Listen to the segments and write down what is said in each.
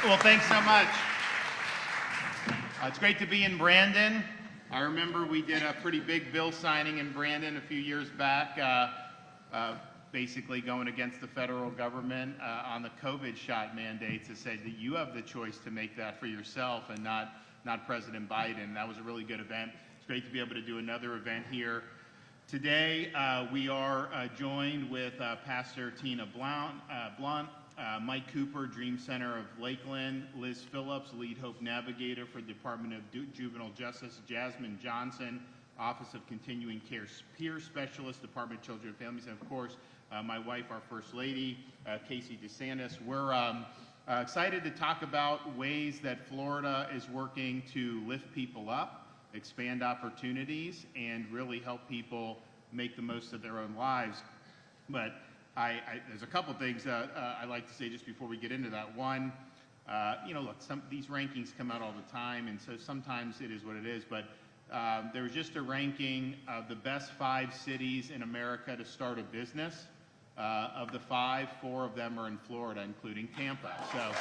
Well, thanks so much. It's great to be in Brandon. I remember we did a pretty big bill signing in Brandon a few years back, basically going against the federal government on the COVID shot mandates to say that you have the choice to make that for yourself and not President Biden. That was a really good event. It's great to be able to do another event here. Today, we are joined with Pastor Tina Blunt, Mike Cooper, Dream Center of Lakeland, Liz Phillips, Lead Hope Navigator for the Department of Juvenile Justice, Jasmine Johnson, Office of Continuing Care Peer Specialist, Department of Children and Families, and of course, my wife, our First Lady, Casey DeSantis. We're excited to talk about ways that Florida is working to lift people up, expand opportunities, and really help people make the most of their own lives. But there's a couple things I'd like to say just before we get into that. One, look, these rankings come out all the time, and so sometimes it is what it is, but there was just a ranking of the best 5 cities in America to start a business. Of the 5, 4 of them are in Florida, including Tampa. So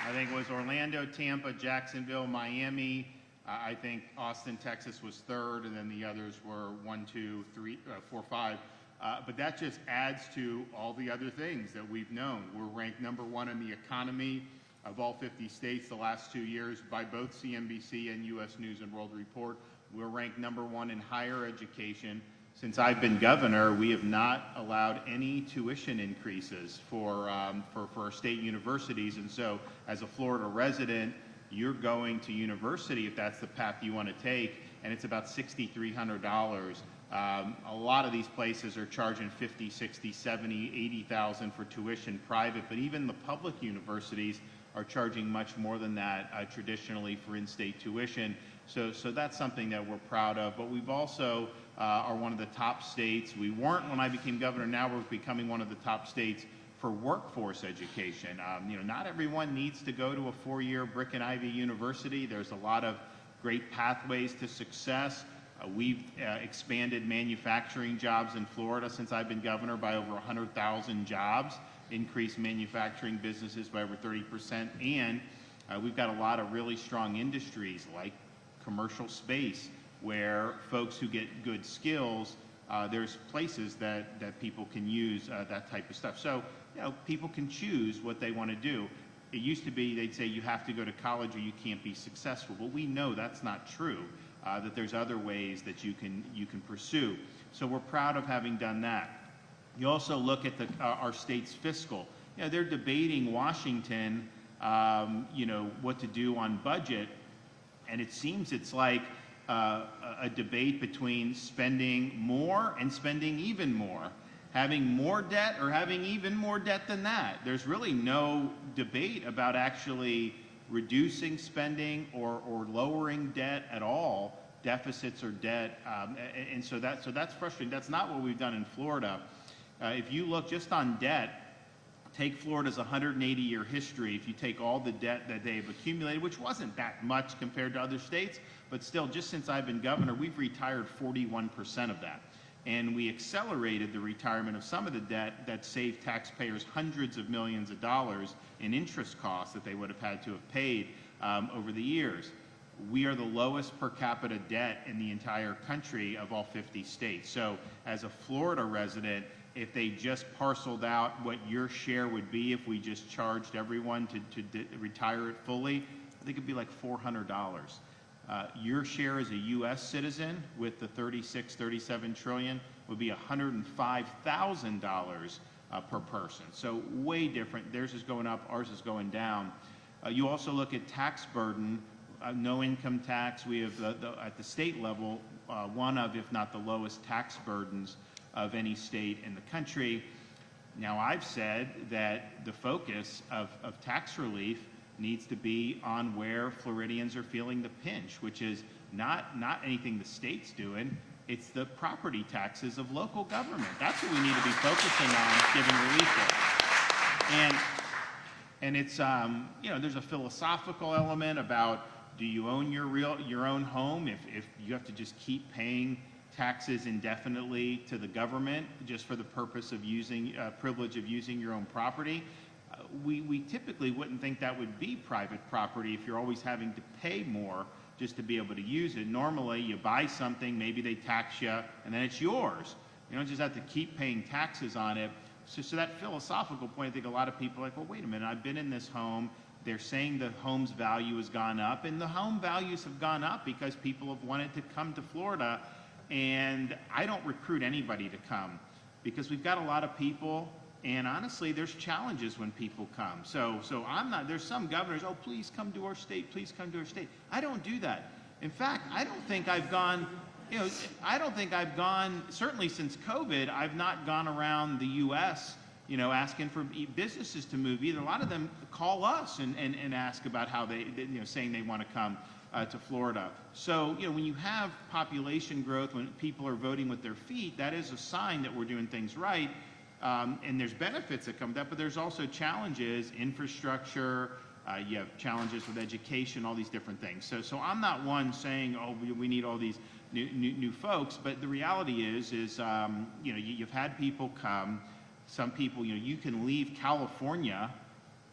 I think it was Orlando, Tampa, Jacksonville, Miami. I think Austin, Texas was 3rd, and then the others were 1, 2, 3, 4, 5. But that just adds to all the other things that we've known. We're ranked number 1 in the economy of all 50 states the last 2 years by both CNBC and U.S. News and World Report. We're ranked number 1 in higher education. Since I've been governor, we have not allowed any tuition increases for our state universities. And so as a Florida resident, you're going to university if that's the path you want to take, and it's about $6,300. A lot of these places are charging $50,000, $60,000, $70,000, $80,000 for tuition private, but even the public universities are charging much more than that traditionally for in-state tuition. So that's something that we're proud of. But we've also are one of the top states. We weren't when I became governor. Now we're becoming one of the top states for workforce education. Not everyone needs to go to a 4-year brick and ivy university. There's a lot of great pathways to success. We've expanded manufacturing jobs in Florida since I've been governor by over 100,000 jobs, increased manufacturing businesses by over 30%, and we've got a lot of really strong industries like commercial space where folks who get good skills, there's places that people can use that type of stuff. So, people can choose what they want to do. It used to be they'd say you have to go to college or you can't be successful. But we know that's not true, that there's other ways that you can pursue. So we're proud of having done that. You also look at our state's fiscal. They're debating Washington, what to do on budget, and it seems it's like a debate between spending more and spending even more, having more debt or having even more debt than that. There's really no debate about actually reducing spending or lowering debt at all, deficits or debt, and so that's frustrating. That's not what we've done in Florida. If you look just on debt, take Florida's 180-year history, if you take all the debt that they've accumulated, which wasn't that much compared to other states, but still, just since I've been governor, we've retired 41% of that. And we accelerated the retirement of some of the debt that saved taxpayers hundreds of millions of dollars in interest costs that they would have had to have paid over the years. We are the lowest per capita debt in the entire country of all 50 states. So as a Florida resident, if they just parceled out what your share would be if we just charged everyone to retire it fully, I think it'd be like $400. Your share as a U.S. citizen with the 37 trillion would be $105,000 per person. So way different. Theirs is going up, ours is going down. You also look at tax burden, no income tax. We have at the state level one of, if not the lowest tax burdens of any state in the country. Now, I've said that the focus of tax relief needs to be on where Floridians are feeling the pinch, which is not anything the state's doing. It's the property taxes of local government. That's what we need to be focusing on, giving relief to. And it's there's a philosophical element about, do you own your own home if you have to just keep paying taxes indefinitely to the government just for the purpose of using, privilege of using your own property. We typically wouldn't think that would be private property if you're always having to pay more just to be able to use it. Normally, you buy something, maybe they tax you, and then it's yours. You don't just have to keep paying taxes on it. So that philosophical point, I think a lot of people are like, well, wait a minute, I've been in this home. They're saying the home's value has gone up, and the home values have gone up because people have wanted to come to Florida. And I don't recruit anybody to come because we've got a lot of people, and honestly, there's challenges when people come. So I'm not, there's some governors, oh, please come to our state, please come to our state. I don't do that. In fact, I don't think I've gone, certainly since COVID, I've not gone around the U.S., asking for businesses to move either. A lot of them call us and ask about how they saying they want to come to Florida. So, when you have population growth, when people are voting with their feet, that is a sign that we're doing things right. And there's benefits that come with that, but there's also challenges, infrastructure, you have challenges with education, all these different things. So I'm not one saying, oh, we need all these new folks, but the reality is you've had people come. Some people, you can leave California,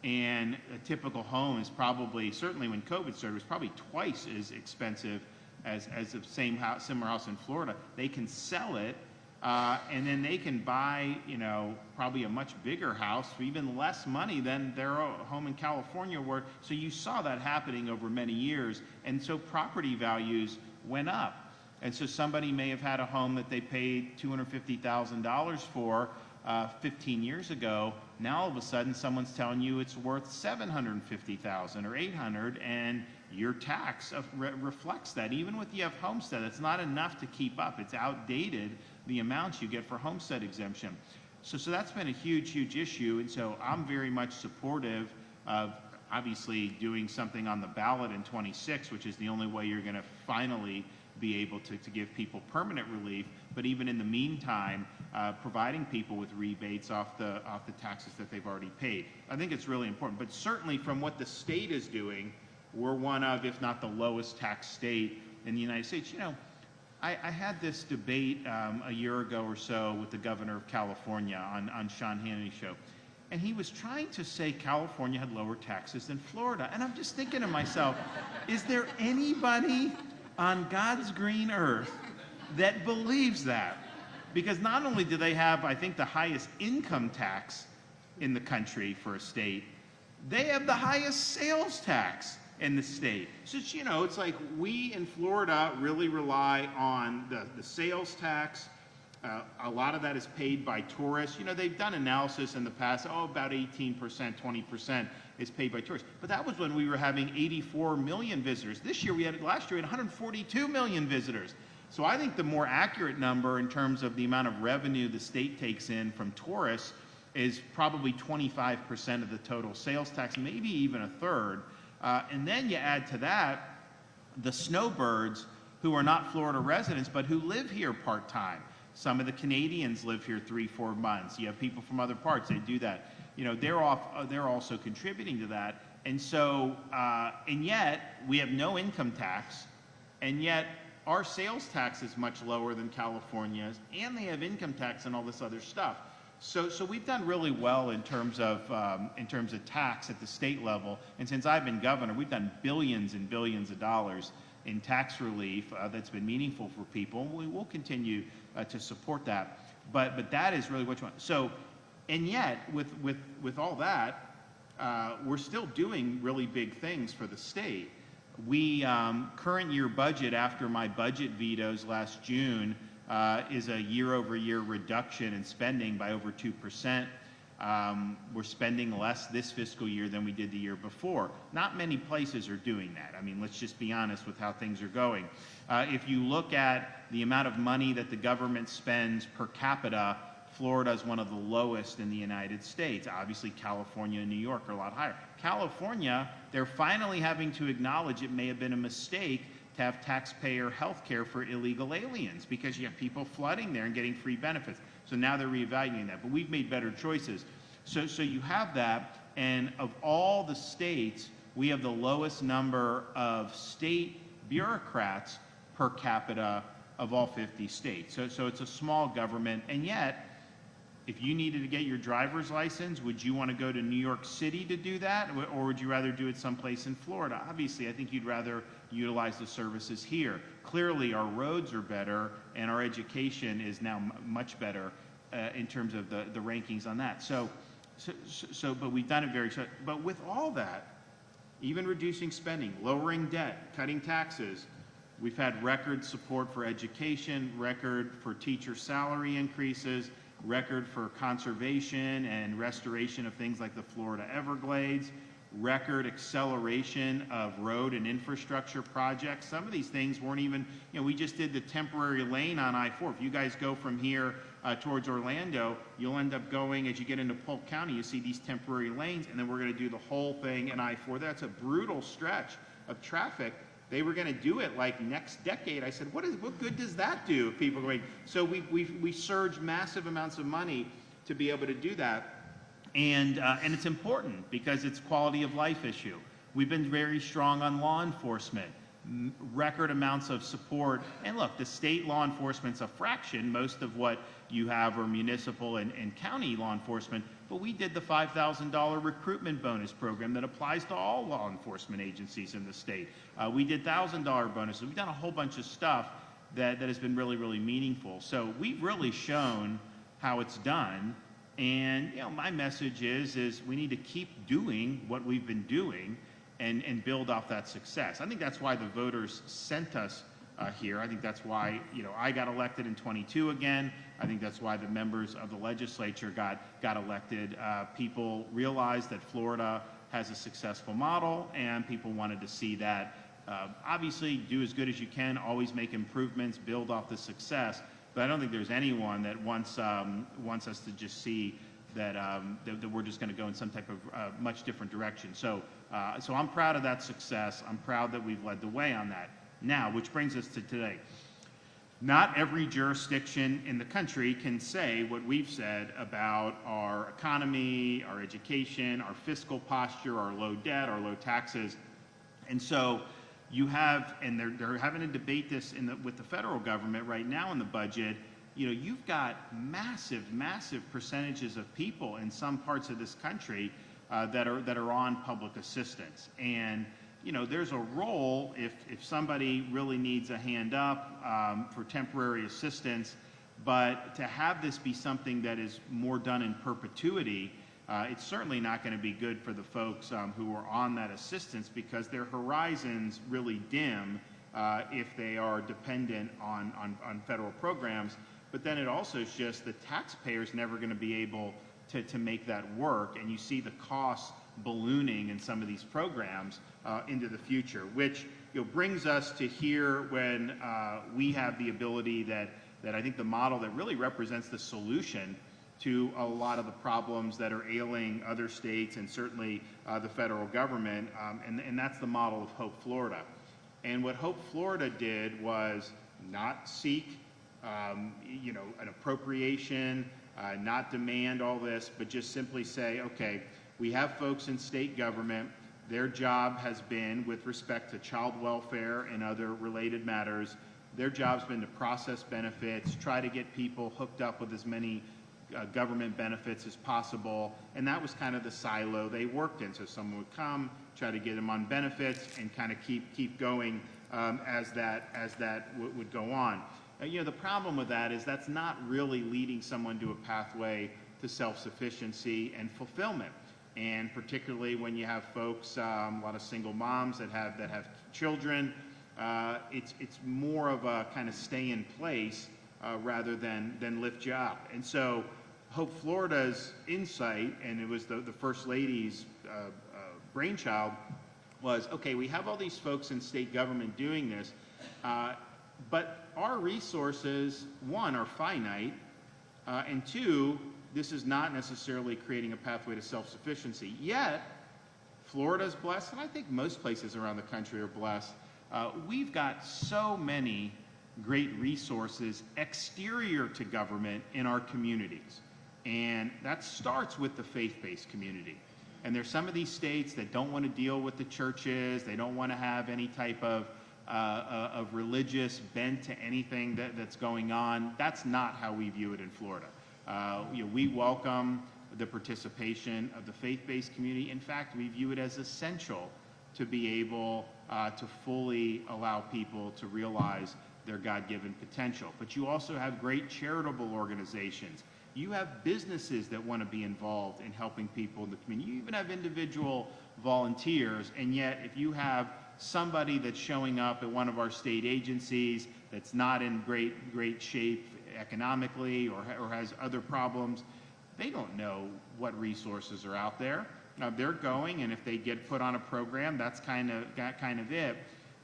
and a typical home is probably, certainly when COVID started, was probably twice as expensive as the same house, similar house in Florida. They can sell it, and then they can buy, probably a much bigger house for even less money than their home in California were. So you saw that happening over many years, and so property values went up. And so somebody may have had a home that they paid $250,000 for 15 years ago. Now all of a sudden someone's telling you it's worth $750,000 or $800,000, and your tax reflects that. Even with you have homestead, it's not enough to keep up. It's outdated, the amounts you get for homestead exemption. So that's been a huge issue, and so I'm very much supportive of obviously doing something on the ballot in 26, which is the only way you're going to finally be able to give people permanent relief. But even in the meantime, providing people with rebates off the taxes that they've already paid. I think it's really important. But certainly from what the state is doing, we're one of, if not the lowest tax state in the United States. I had this debate a year ago or so with the governor of California on Sean Hannity's show. And he was trying to say California had lower taxes than Florida. And I'm just thinking to myself, is there anybody on God's green earth that believes that? Because not only do they have, I think, the highest income tax in the country for a state, they have the highest sales tax in the state. So it's like we in Florida really rely on the sales tax. A lot of that is paid by tourists. They've done analysis in the past, about 18%, 20% is paid by tourists. But that was when we were having 84 million visitors. Last year we had 142 million visitors. So I think the more accurate number in terms of the amount of revenue the state takes in from tourists is probably 25% of the total sales tax, maybe even a third. And then you add to that the snowbirds who are not Florida residents but who live here part-time. Some of the Canadians live here 3-4 months. You have people from other parts, they do that. They're also contributing to that. And so, and yet we have no income tax, and yet our sales tax is much lower than California's, and they have income tax and all this other stuff. So we've done really well in terms of tax at the state level. And since I've been governor, we've done billions and billions of dollars in tax relief that's been meaningful for people. And we will continue to support that. But that is really what you want. So, and yet with all that, we're still doing really big things for the state. We current year budget after my budget vetoes last June is a year-over-year reduction in spending by over 2%. We're spending less this fiscal year than we did the year before. Not many places are doing that. I mean, let's just be honest with how things are going. If you look at the amount of money that the government spends per capita, Florida is one of the lowest in the United States. Obviously, California and New York are a lot higher. California, they're finally having to acknowledge it may have been a mistake to have taxpayer health care for illegal aliens because you have people flooding there and getting free benefits. So now they're reevaluating that. But we've made better choices. So you have that, and of all the states, we have the lowest number of state bureaucrats per capita of all 50 states. So it's a small government, and yet, if you needed to get your driver's license, would you want to go to New York City to do that, or would you rather do it someplace in Florida? Obviously, I think you'd rather utilize the services here. Clearly, our roads are better, and our education is now much better in terms of the rankings on that. But we've done it very short. But with all that, even reducing spending, lowering debt, cutting taxes, we've had record support for education, record for teacher salary increases, record for conservation and restoration of things like the Florida Everglades, record acceleration of road and infrastructure projects. Some of these things weren't even, we just did the temporary lane on I-4. If you guys go from here towards Orlando, you'll end up going, as you get into Polk County, you see these temporary lanes, and then we're going to do the whole thing in I-4. That's a brutal stretch of traffic. They were going to do it like next decade. I said, what good does that do if people are going? So we surged massive amounts of money to be able to do that. And it's important because it's quality of life issue. We've been very strong on law enforcement, record amounts of support. And look, the state law enforcement's a fraction. Most of what you have are municipal and county law enforcement. But we did the $5,000 recruitment bonus program that applies to all law enforcement agencies in the state. We did $1,000 bonuses. We've done a whole bunch of stuff that has been really, really meaningful. So we've really shown how it's done. And my message is we need to keep doing what we've been doing and build off that success. I think that's why the voters sent us here. I think that's why I got elected in 22 again. I think that's why the members of the legislature got elected. People realized that Florida has a successful model, and people wanted to see that. Obviously, do as good as you can, always make improvements, build off the success. But I don't think there's anyone that wants us to just see that we're just going to go in some type of much different direction. So I'm proud of that success. I'm proud that we've led the way on that. Now, which brings us to today. Not every jurisdiction in the country can say what we've said about our economy, our education, our fiscal posture, our low debt, our low taxes. And so you have, and they're having to debate this with the federal government right now in the budget. You've got massive percentages of people in some parts of this country that are on public assistance. And there's a role if somebody really needs a hand up for temporary assistance, but to have this be something that is more done in perpetuity, it's certainly not going to be good for the folks who are on that assistance, because their horizons really dim if they are dependent on federal programs. But then it also is just the taxpayer's never going to be able to make that work, and you see the costs ballooning in some of these programs into the future, which brings us to here when we have the ability that I think the model that really represents the solution to a lot of the problems that are ailing other states and certainly the federal government, and that's the model of Hope Florida. And what Hope Florida did was not seek an appropriation, not demand all this, but just simply say, okay, we have folks in state government. Their job has been, with respect to child welfare and other related matters, their job's been to process benefits, try to get people hooked up with as many government benefits as possible, and that was kind of the silo they worked in. So someone would come, try to get them on benefits, and kind of keep going as that would go on. The problem with that is that's not really leading someone to a pathway to self-sufficiency and fulfillment. And particularly when you have folks, a lot of single moms that have children, it's more of a kind of stay in place rather than lift you up. And so Hope Florida's insight, and it was the First Lady's brainchild, was, okay, we have all these folks in state government doing this, but our resources, one, are finite, and two, this is not necessarily creating a pathway to self-sufficiency. Yet, Florida's blessed, and I think most places around the country are blessed. We've got so many great resources exterior to government in our communities. And that starts with the faith-based community. And there's some of these states that don't want to deal with the churches. They don't want to have any type of of religious bent to anything that's going on. That's not how we view it in Florida. We welcome the participation of the faith-based community. In fact, we view it as essential to be able to fully allow people to realize their God-given potential. But you also have great charitable organizations. You have businesses that want to be involved in helping people in the community. You even have individual volunteers, and yet if you have somebody that's showing up at one of our state agencies that's not in great shape economically or has other problems, they don't know what resources are out there. They're going, and if they get put on a program, that's kind of it.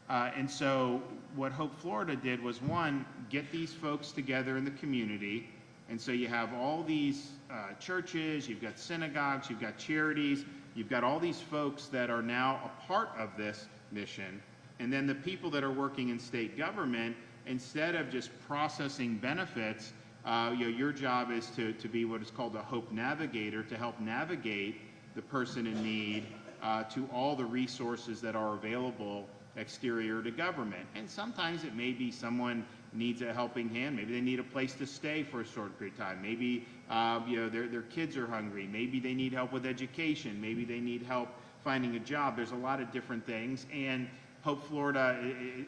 And so what Hope Florida did was, one, get these folks together in the community. And so you have all these churches, you've got synagogues, you've got charities, you've got all these folks that are now a part of this mission. And then the people that are working in state government, instead of just processing benefits, your job is to be what is called a Hope Navigator, to help navigate the person in need to all the resources that are available exterior to government. And sometimes it may be someone needs a helping hand. Maybe they need a place to stay for a short period of time. Maybe their kids are hungry. Maybe they need help with education. Maybe they need help finding a job. There's a lot of different things. And Hope Florida,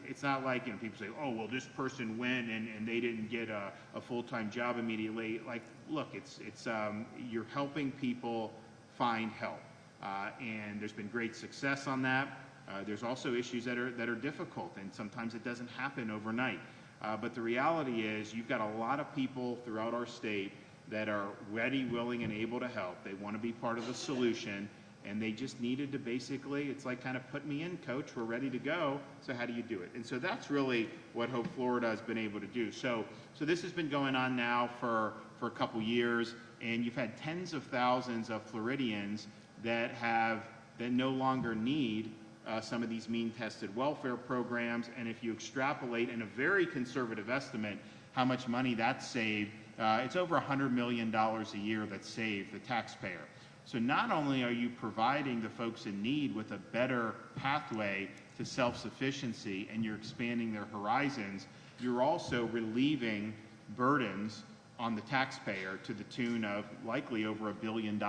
it's not like, people say, oh, well, this person went and they didn't get a full-time job immediately. Like, look, it's you're helping people find help. And there's been great success on that. There's also issues that are difficult, and sometimes it doesn't happen overnight. But the reality is you've got a lot of people throughout our state that are ready, willing, and able to help. They want to be part of the solution, and they just needed to basically, it's like kind of put me in, coach, we're ready to go, so how do you do it? And so that's really what Hope Florida has been able to do. So this has been going on now for a couple years, and you've had tens of thousands of Floridians that no longer need some of these mean-tested welfare programs. And if you extrapolate in a very conservative estimate how much money that's saved, it's over $100 million a year that's saved the taxpayer. So not only are you providing the folks in need with a better pathway to self-sufficiency and you're expanding their horizons, you're also relieving burdens on the taxpayer to the tune of likely over $1 billion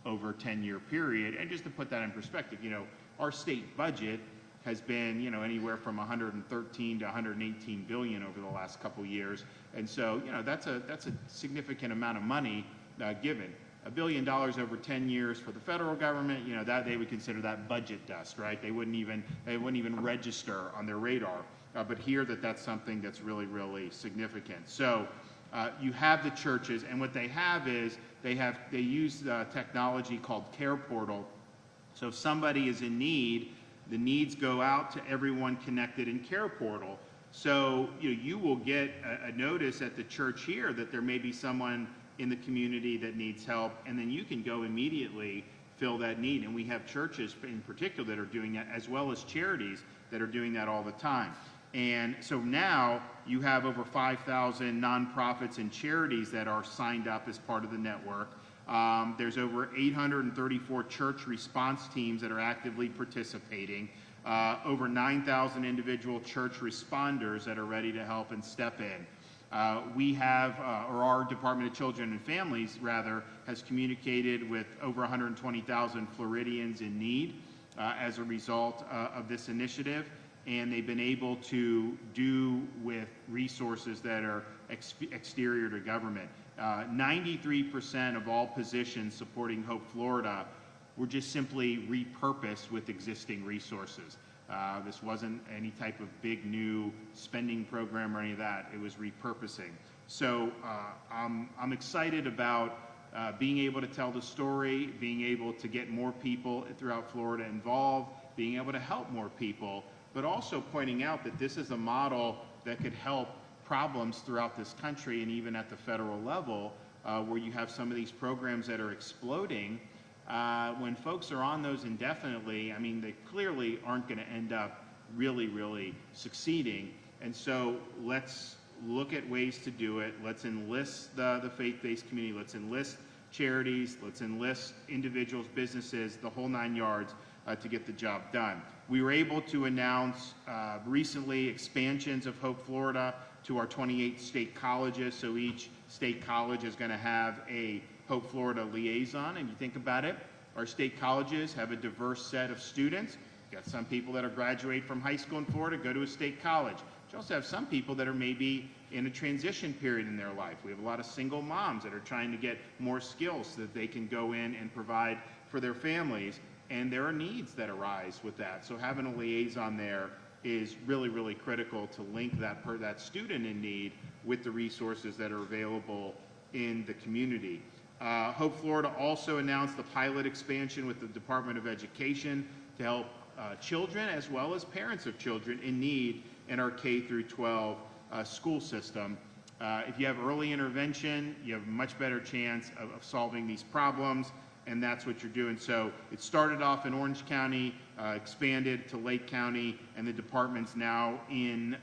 over a 10-year period. And just to put that in perspective, our state budget has been, anywhere from 113 to 118 billion over the last couple years. And so, that's a significant amount of money given. $1 billion over 10 years for the federal government, that they would consider that budget dust, right? They wouldn't even register on their radar. But here that's something that's really, really significant. So you have the churches, and what they have is they use technology called Care Portal. So if somebody is in need, the needs go out to everyone connected in Care Portal. So you will get a notice at the church here that there may be someone in the community that needs help, and then you can go immediately fill that need. And we have churches in particular that are doing that, as well as charities that are doing that all the time. And so now you have over 5,000 nonprofits and charities that are signed up as part of the network. There's over 834 church response teams that are actively participating, over 9,000 individual church responders that are ready to help and step in. We have, or our Department of Children and Families, rather, has communicated with over 120,000 Floridians in need as a result of this initiative, and they've been able to do with resources that are exterior to government. 93% of all positions supporting Hope Florida were just simply repurposed with existing resources. This wasn't any type of big new spending program or any of that. It was repurposing. So I'm excited about being able to tell the story, being able to get more people throughout Florida involved, being able to help more people, but also pointing out that this is a model that could help problems throughout this country and even at the federal level, where you have some of these programs that are exploding. When folks are on those indefinitely, they clearly aren't going to end up really, really succeeding. And so let's look at ways to do it. Let's enlist the faith-based community. Let's enlist charities. Let's enlist individuals, businesses, the whole 9 yards, to get the job done. We were able to announce recently expansions of Hope Florida to our 28 state colleges. So each state college is going to have a Hope Florida liaison. And you think about it, our state colleges have a diverse set of students. You've got some people that are graduate from high school in Florida, go to a state college. You also have some people that are maybe in a transition period in their life. We have a lot of single moms that are trying to get more skills so that they can go in and provide for their families. And there are needs that arise with that. So having a liaison there is really, really critical to link that student in need with the resources that are available in the community. Hope Florida also announced the pilot expansion with the Department of Education to help children as well as parents of children in need in our K through 12 school system. If you have early intervention, you have a much better chance of solving these problems, and that's what you're doing. So it started off in Orange County, expanded to Lake County, and the department's now in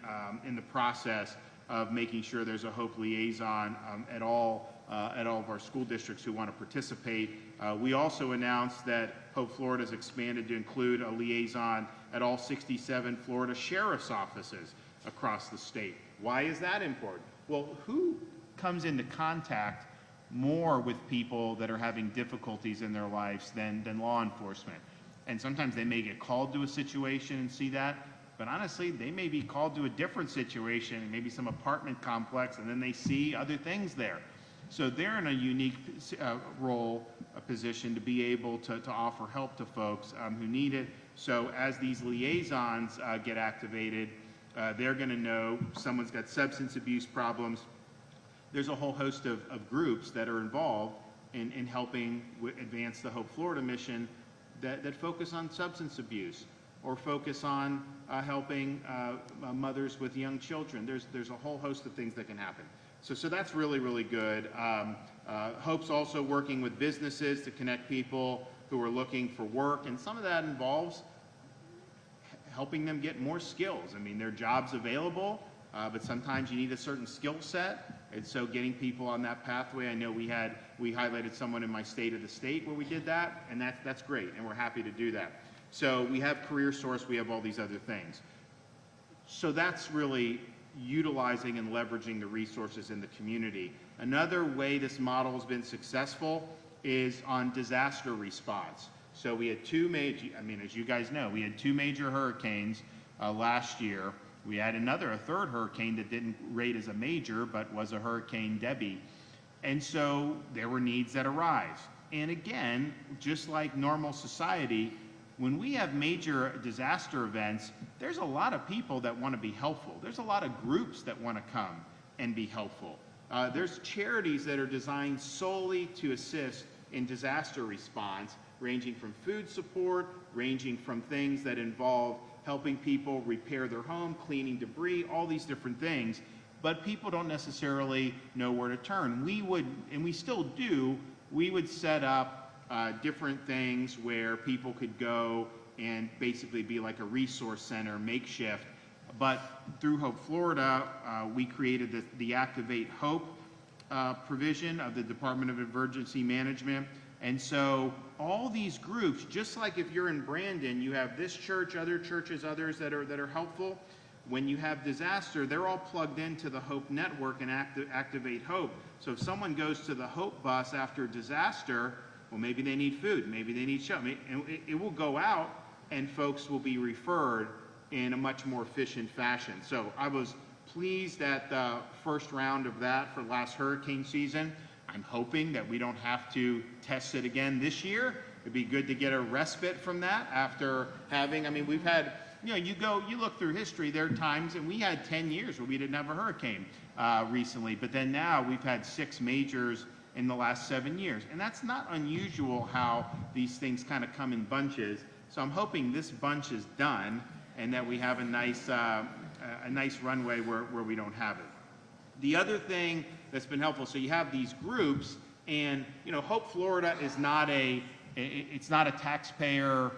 the process of making sure there's a Hope liaison at all of our school districts who want to participate. We also announced that Hope Florida has expanded to include a liaison at all 67 Florida sheriff's offices across the state. Why is that important? Well, who comes into contact more with people that are having difficulties in their lives than law enforcement? And sometimes they may get called to a situation and see that, but honestly, they may be called to a different situation, maybe some apartment complex, and then they see other things there. So they're in a unique position to be able to offer help to folks who need it. So as these liaisons get activated, they're going to know someone's got substance abuse problems. There's a whole host of groups that are involved in helping advance the Hope Florida mission that focus on substance abuse or focus on helping mothers with young children. There's a whole host of things that can happen. So that's really, really good. Hope's also working with businesses to connect people who are looking for work, and some of that involves helping them get more skills. I mean, there are jobs available, but sometimes you need a certain skill set, and so getting people on that pathway. I know we highlighted someone in my state of the state where we did that, and that's great, and we're happy to do that. So we have Career Source, we have all these other things. So that's really utilizing and leveraging the resources in the community. Another way this model has been successful is on disaster response. So we had as you guys know, we had two major hurricanes last year. We had a third hurricane that didn't rate as a major, but was a Hurricane Debbie. And so there were needs that arise. And again, just like normal society, when we have major disaster events, there's a lot of people that want to be helpful. There's a lot of groups that want to come and be helpful. There's charities that are designed solely to assist in disaster response, ranging from food support, ranging from things that involve helping people repair their home, cleaning debris, all these different things. But people don't necessarily know where to turn. We would, and we still do, we would set up different things where people could go and basically be like a resource center, makeshift. But through Hope Florida, we created the Activate Hope provision of the Department of Emergency Management. And so all these groups, just like if you're in Brandon, you have this church, other churches, others that are helpful. When you have disaster, they're all plugged into the Hope Network and Activate Hope. So if someone goes to the Hope bus after disaster, well, maybe they need food, maybe they need shelter. It will go out, and folks will be referred in a much more efficient fashion. So I was pleased at the first round of that for last hurricane season. I'm hoping that we don't have to test it again this year. It'd be good to get a respite from that after having, we've had, you look through history, there are times, and we had 10 years where we didn't have a hurricane recently, but then now we've had 6 majors in the last 7 years. And that's not unusual how these things kind of come in bunches. So I'm hoping this bunch is done and that we have a nice runway where we don't have it. The other thing that's been helpful, so you have these groups, and Hope Florida is not it's not a taxpayer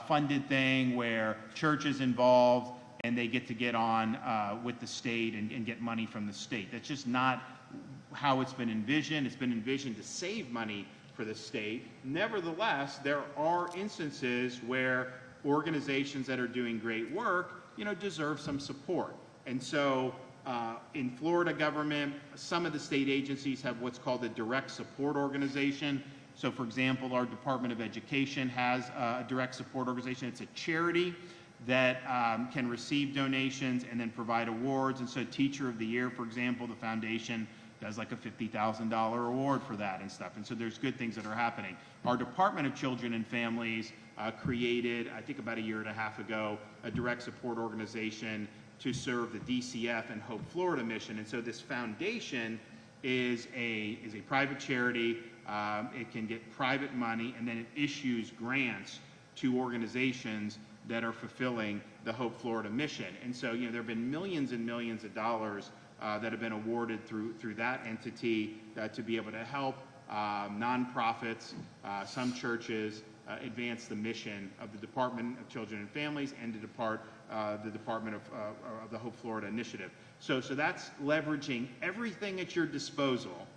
funded thing where church is involved and they get on with the state and get money from the state. That's just not how it's been envisioned. It's been envisioned to save money for the state. Nevertheless, there are instances where organizations that are doing great work, deserve some support. And so in Florida government, some of the state agencies have what's called a direct support organization. So for example, our Department of Education has a direct support organization. It's a charity that can receive donations and then provide awards. And so Teacher of the Year, for example, the foundation does like a $50,000 award for that and stuff. And so there's good things that are happening. Our Department of Children and Families created, I think about a year and a half ago, a direct support organization to serve the DCF and Hope Florida mission. And so this foundation is a private charity. It can get private money, and then it issues grants to organizations that are fulfilling the Hope Florida mission. And so, there have been millions and millions of dollars that have been awarded through that entity to be able to help nonprofits, some churches, advance the mission of the Department of Children and Families and the Department of the Hope Florida Initiative. So that's leveraging everything at your disposal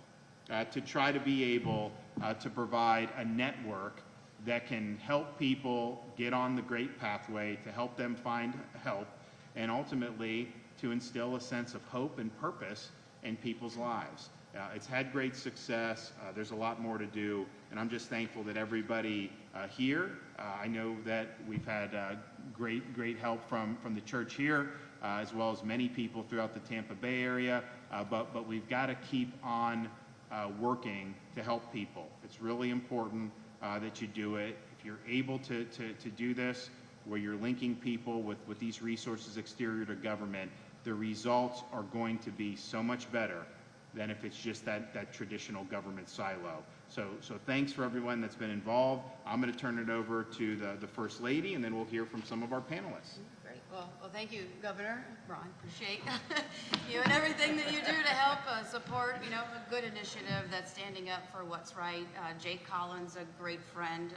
to try to be able to provide a network that can help people get on the great pathway, to help them find help, and ultimately to instill a sense of hope and purpose in people's lives. It's had great success. There's a lot more to do, and I'm just thankful that everybody here, I know that we've had great help from the church here, as well as many people throughout the Tampa Bay area, but we've got to keep on working to help people. It's really important that you do it. If you're able to do this, where you're linking people with these resources exterior to government, the results are going to be so much better than if it's just that traditional government silo. So thanks for everyone that's been involved. I'm going to turn it over to the First Lady, and then we'll hear from some of our panelists. Great. Well, thank you, Governor Ron. Appreciate you and everything that you do to help support, a good initiative that's standing up for what's right. Jake Collins, a great friend.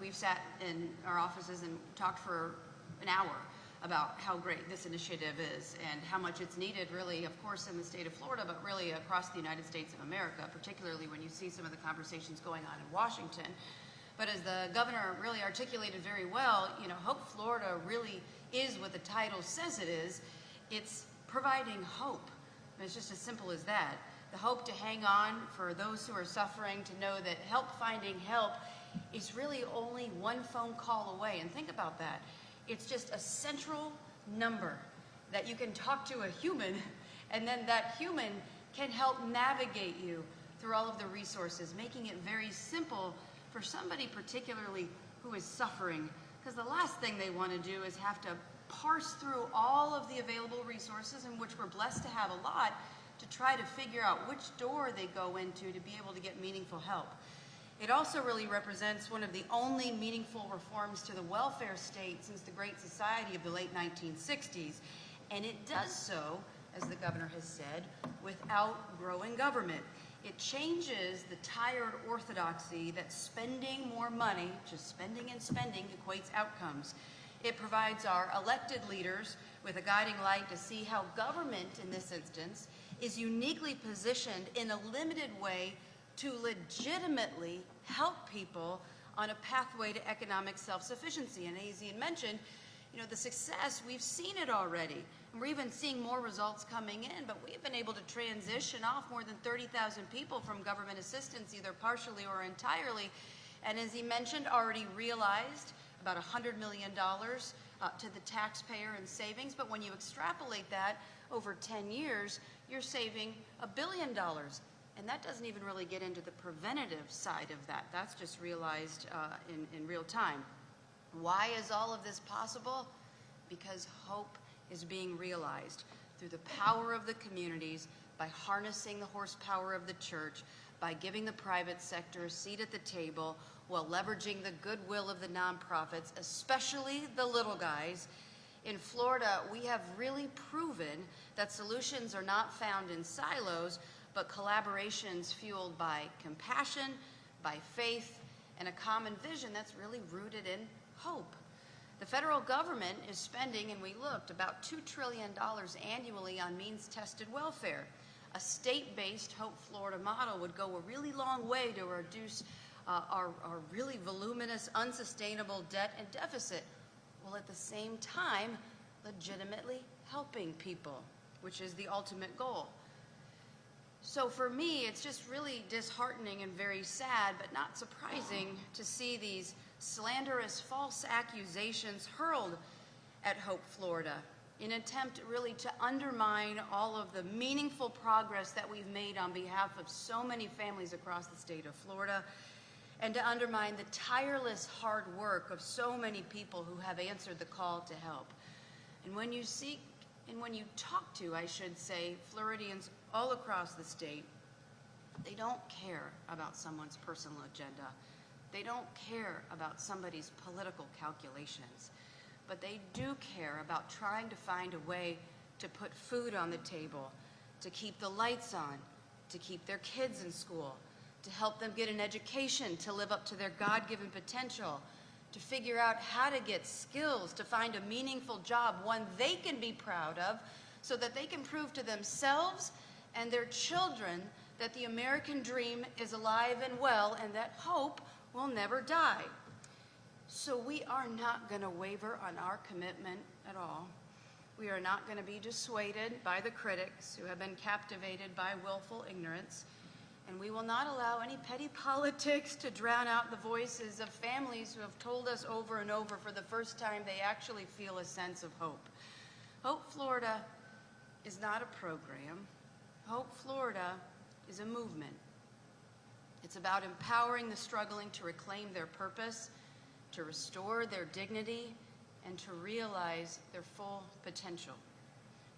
We've sat in our offices and talked for an hour about how great this initiative is and how much it's needed, really, of course, in the state of Florida, but really across the United States of America, particularly when you see some of the conversations going on in Washington. But as the governor really articulated very well, Hope Florida really is what the title says it is. It's providing hope. And it's just as simple as that. The hope to hang on for those who are suffering, to know that finding help is really only one phone call away. And think about that. It's just a central number that you can talk to a human, and then that human can help navigate you through all of the resources, making it very simple for somebody particularly who is suffering, because the last thing they want to do is have to parse through all of the available resources, in which we're blessed to have a lot, to try to figure out which door they go into to be able to get meaningful help. It also really represents one of the only meaningful reforms to the welfare state since the Great Society of the late 1960s, and it does so, as the governor has said, without growing government. It changes the tired orthodoxy that spending more money, just spending and spending, equates outcomes. It provides our elected leaders with a guiding light to see how government, in this instance, is uniquely positioned in a limited way to legitimately help people on a pathway to economic self-sufficiency. And as Ian mentioned, the success, we've seen it already. And we're even seeing more results coming in, but we've been able to transition off more than 30,000 people from government assistance, either partially or entirely. And as he mentioned, already realized about $100 million to the taxpayer in savings. But when you extrapolate that over 10 years, you're saving $1 billion. And that doesn't even really get into the preventative side of that. That's just realized in real time. Why is all of this possible? Because hope is being realized through the power of the communities, by harnessing the horsepower of the church, by giving the private sector a seat at the table, while leveraging the goodwill of the nonprofits, especially the little guys. In Florida, we have really proven that solutions are not found in silos, but collaborations fueled by compassion, by faith, and a common vision that's really rooted in hope. The federal government is spending, and we looked, about $2 trillion annually on means-tested welfare. A state-based Hope Florida model would go a really long way to reduce our really voluminous, unsustainable debt and deficit, while at the same time legitimately helping people, which is the ultimate goal. So for me, it's just really disheartening and very sad, but not surprising, to see these slanderous false accusations hurled at Hope Florida in an attempt really to undermine all of the meaningful progress that we've made on behalf of so many families across the state of Florida, and to undermine the tireless hard work of so many people who have answered the call to help. And when you talk to, I should say, Floridians all across the state, they don't care about someone's personal agenda. They don't care about somebody's political calculations, but they do care about trying to find a way to put food on the table, to keep the lights on, to keep their kids in school, to help them get an education, to live up to their God-given potential, to figure out how to get skills, to find a meaningful job, one they can be proud of, so that they can prove to themselves and their children that the American dream is alive and well, and that hope will never die. So we are not going to waver on our commitment at all. We are not going to be dissuaded by the critics who have been captivated by willful ignorance, and we will not allow any petty politics to drown out the voices of families who have told us over and over for the first time they actually feel a sense of hope. Hope Florida is not a program. Hope Florida is a movement. It's about empowering the struggling to reclaim their purpose, to restore their dignity, and to realize their full potential.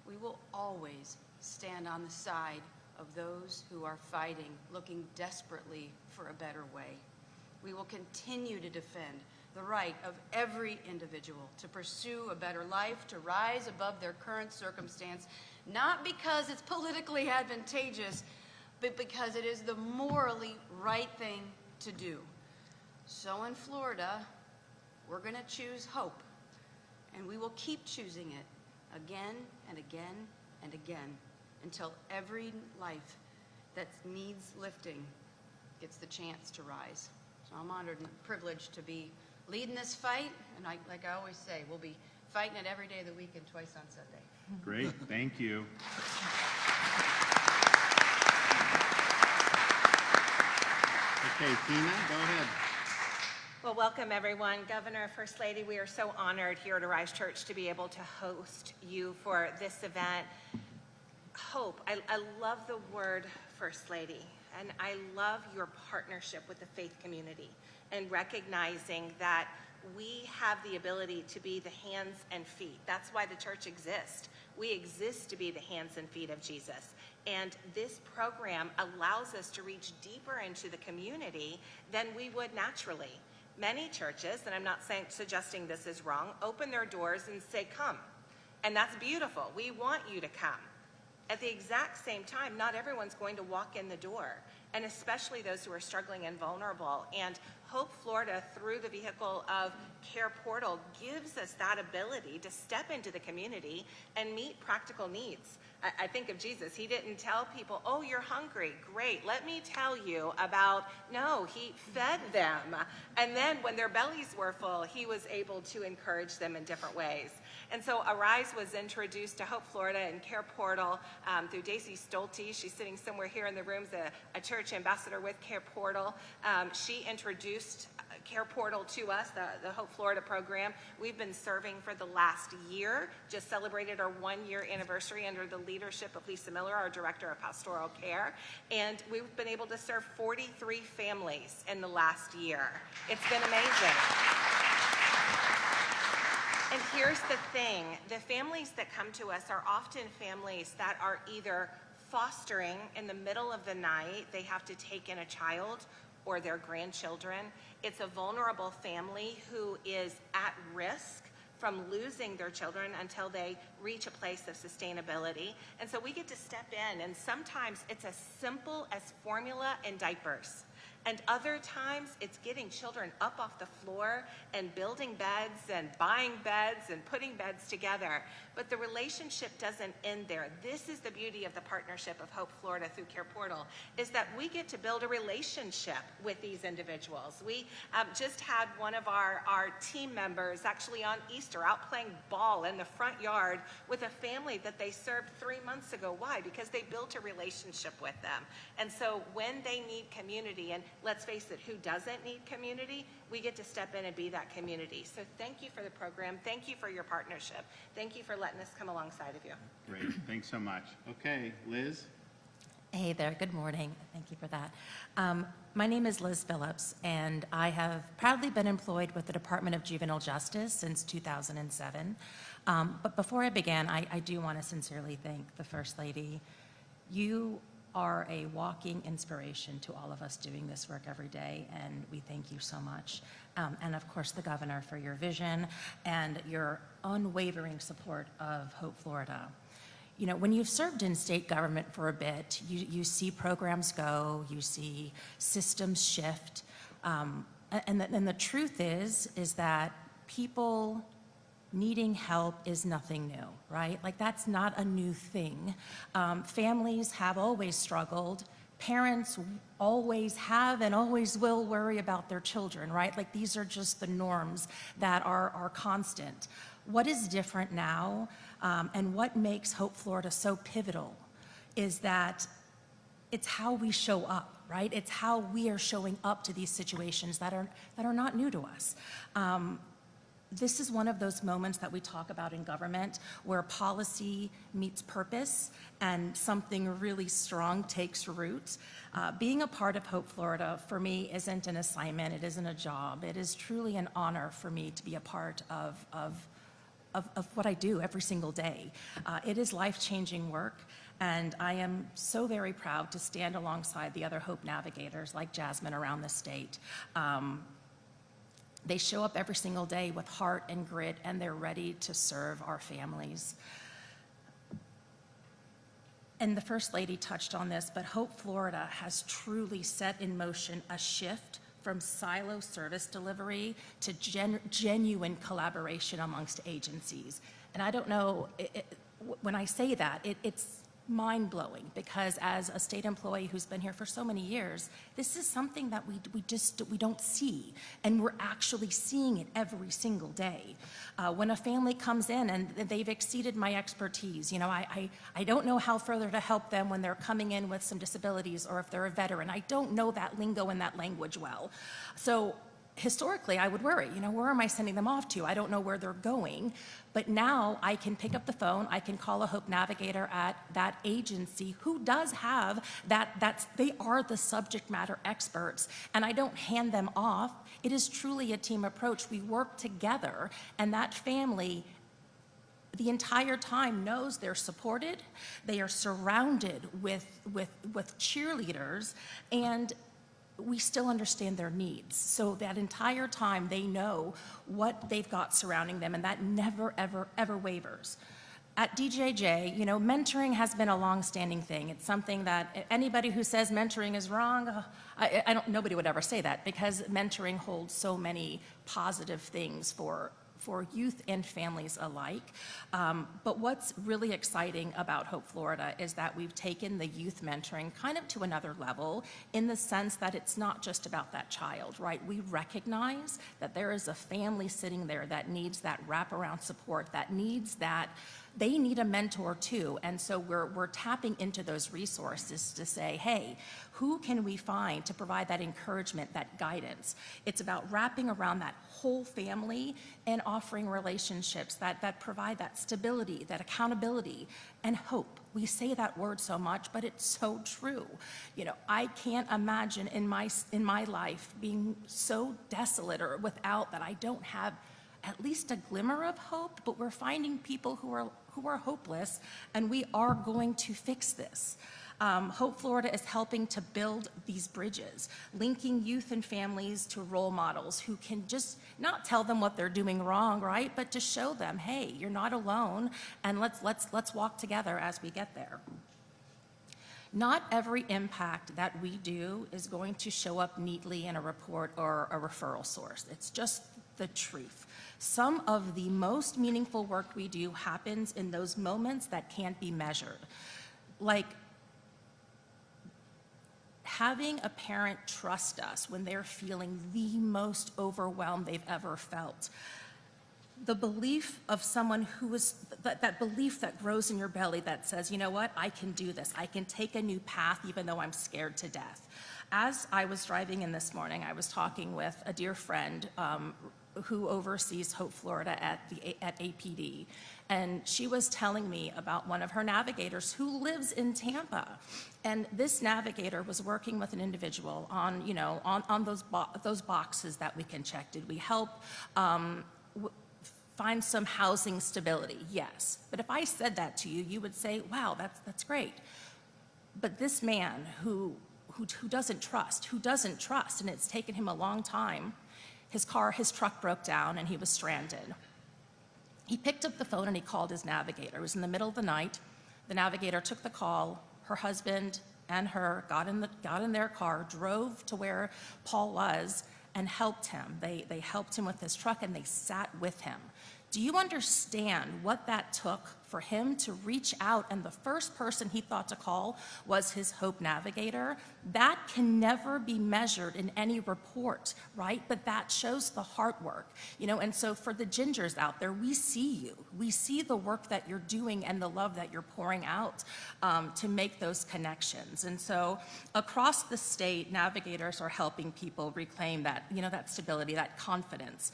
We will always stand on the side of those who are fighting, looking desperately for a better way. We will continue to defend the right of every individual to pursue a better life, to rise above their current circumstance, not because it's politically advantageous, but because it is the morally right thing to do. So in Florida, we're going to choose hope, and we will keep choosing it again and again and again until every life that needs lifting gets the chance to rise. So I'm honored and privileged to be leading this fight, and like I always say, we'll be fighting it every day of the week and twice on Sunday. Great, thank you. Okay, Tina, go ahead. Well, welcome everyone. Governor, First Lady, we are so honored here at Arise Church to be able to host you for this event. Hope, I love the word First Lady, and I love your partnership with the faith community and recognizing that we have the ability to be the hands and feet. That's why the church exists. We exist to be the hands and feet of Jesus. And this program allows us to reach deeper into the community than we would naturally. Many churches, and I'm not suggesting this is wrong, open their doors and say, come. And that's beautiful. We want you to come. At the exact same time, not everyone's going to walk in the door, and especially those who are struggling and vulnerable. And Hope Florida, through the vehicle of Care Portal, gives us that ability to step into the community and meet practical needs. I think of Jesus. He didn't tell people, oh, you're hungry. Great. Let me tell you about, no, he fed them. And then when their bellies were full, he was able to encourage them in different ways. And so Arise was introduced to Hope Florida and Care Portal through Daisy Stolte. She's sitting somewhere here in the room, a church ambassador with Care Portal. She introduced Care Portal to us, the Hope Florida program. We've been serving for the last year, just celebrated our 1-year anniversary under the leadership of Lisa Miller, our Director of Pastoral Care. And we've been able to serve 43 families in the last year. It's been amazing. And here's the thing, the families that come to us are often families that are either fostering in the middle of the night, they have to take in a child or their grandchildren. It's a vulnerable family who is at risk from losing their children until they reach a place of sustainability. And so we get to step in, and sometimes it's as simple as formula and diapers. And other times, it's getting children up off the floor and building beds and buying beds and putting beds together. But the relationship doesn't end there. This is the beauty of the partnership of Hope Florida through Care Portal, is that we get to build a relationship with these individuals. We just had one of our team members actually on Easter out playing ball in the front yard with a family that they served 3 months ago. Why? Because they built a relationship with them. And so when they need community, and let's face it, who doesn't need community? We get to step in and be that community. So thank you for the program. Thank you for your partnership. Thank you for letting us come alongside of you. Great, thanks so much. Okay, Liz? Hey there, good morning. Thank you for that. My name is Liz Phillips, and I have proudly been employed with the Department of Juvenile Justice since 2007. But before I begin, I do want to sincerely thank the First Lady. You are a walking inspiration to all of us doing this work every day, and we thank you so much. And of course, the Governor, for your vision and your unwavering support of Hope Florida. You know, when you've served in state government for a bit, you see programs go, you see systems shift, and the truth is that people needing help is nothing new, right? Like, that's not a new thing. Families have always struggled. Parents always have and always will worry about their children, right? Like, these are just the norms that are constant. What is different now, and what makes Hope Florida so pivotal, is that it's how we show up, right? It's how we are showing up to these situations that are not new to us. This is one of those moments that we talk about in government where policy meets purpose and something really strong takes root. Being a part of Hope Florida, for me, isn't an assignment, it isn't a job. It is truly an honor for me to be a part of what I do every single day. It is life-changing work, and I am so very proud to stand alongside the other Hope navigators like Jasmine around the state. They show up every single day with heart and grit, and they're ready to serve our families. And the First Lady touched on this, but Hope Florida has truly set in motion a shift from silo service delivery to genuine collaboration amongst agencies. And I don't know, when I say that, it's mind-blowing, because as a state employee who's been here for so many years, this is something that we don't see, and we're actually seeing it every single day. When a family comes in and they've exceeded my expertise, you know, I don't know how further to help them when they're coming in with some disabilities, or if they're a veteran. I don't know that lingo and that language well. So historically, I would worry, you know, where am I sending them off to? I don't know where they're going. But now I can pick up the phone, I can call a Hope navigator at that agency who does have they are the subject matter experts, and I don't hand them off. It is truly a team approach. We work together, and that family the entire time knows they're supported, they are surrounded with cheerleaders, and we still understand their needs. So that entire time they know what they've got surrounding them, and that never, ever, ever wavers. At DJJ, you know, mentoring has been a long-standing thing. It's something that anybody who says mentoring is wrong, nobody would ever say that, because mentoring holds so many positive things for youth and families alike. But what's really exciting about Hope Florida is that we've taken the youth mentoring kind of to another level, in the sense that it's not just about that child, right? We recognize that there is a family sitting there that needs that wraparound support, that needs that, they need a mentor too. And so we're tapping into those resources to say, hey, who can we find to provide that encouragement, that guidance? It's about wrapping around that whole family and offering relationships that provide that stability, that accountability, and hope. We say that word so much, but it's so true. You know, I can't imagine in my life being so desolate or without that I don't have at least a glimmer of hope. But we're finding people who are hopeless, and we are going to fix this. Hope Florida is helping to build these bridges, linking youth and families to role models who can just not tell them what they're doing wrong, right? But to show them, hey, you're not alone, and let's walk together as we get there. Not every impact that we do is going to show up neatly in a report or a referral source. It's just the truth. Some of the most meaningful work we do happens in those moments that can't be measured. Like having a parent trust us when they're feeling the most overwhelmed they've ever felt. The belief of someone who is, that belief that grows in your belly that says, you know what, I can do this. I can take a new path even though I'm scared to death. As I was driving in this morning, I was talking with a dear friend who oversees Hope Florida at APD. And she was telling me about one of her navigators who lives in Tampa. And this navigator was working with an individual on, you know, on those boxes that we can check. Did we help find some housing stability? Yes. But if I said that to you, you would say, wow, that's great. But this man who doesn't trust, and it's taken him a long time, his truck broke down and he was stranded. He picked up the phone and he called his navigator. It was in the middle of the night. The navigator took the call. Her husband and her got in their car, drove to where Paul was, and helped him. They helped him with his truck and they sat with him. Do you understand what that took for him to reach out, and the first person he thought to call was his Hope navigator? That can never be measured in any report, right? But that shows the hard work, you know. And so for the Gingers out there, we see you. We see the work that you're doing and the love that you're pouring out to make those connections. And so across the state, navigators are helping people reclaim that, you know, that stability, that confidence.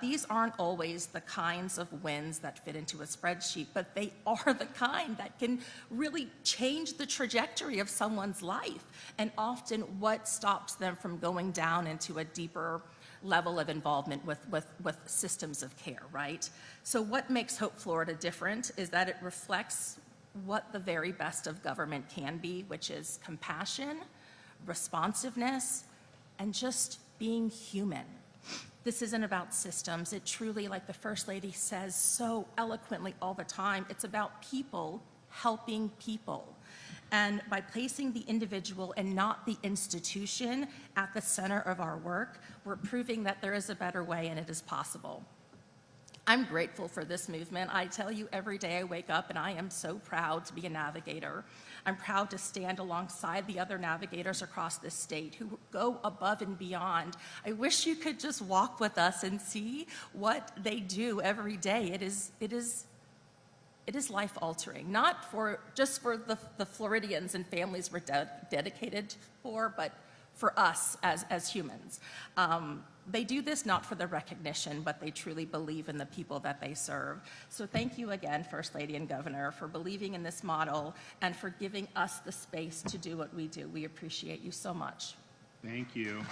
These aren't always the kinds of wins that fit into a spreadsheet, but they are the kind that can really change the trajectory of someone's life, and often what stops them from going down into a deeper level of involvement with systems of care, right? So what makes Hope Florida different is that it reflects what the very best of government can be, which is compassion, responsiveness, and just being human. This isn't about systems. It truly, like the First Lady says so eloquently all the time, it's about people helping people. And by placing the individual and not the institution at the center of our work, we're proving that there is a better way and it is possible. I'm grateful for this movement. I tell you, every day I wake up and I am so proud to be a navigator. I'm proud to stand alongside the other navigators across this state who go above and beyond. I wish you could just walk with us and see what they do every day. It is life-altering, not just for the Floridians and families we're dedicated for, but for us as humans. They do this not for the recognition, but they truly believe in the people that they serve. So thank you again, First Lady and Governor, for believing in this model and for giving us the space to do what we do. We appreciate you so much. Thank you.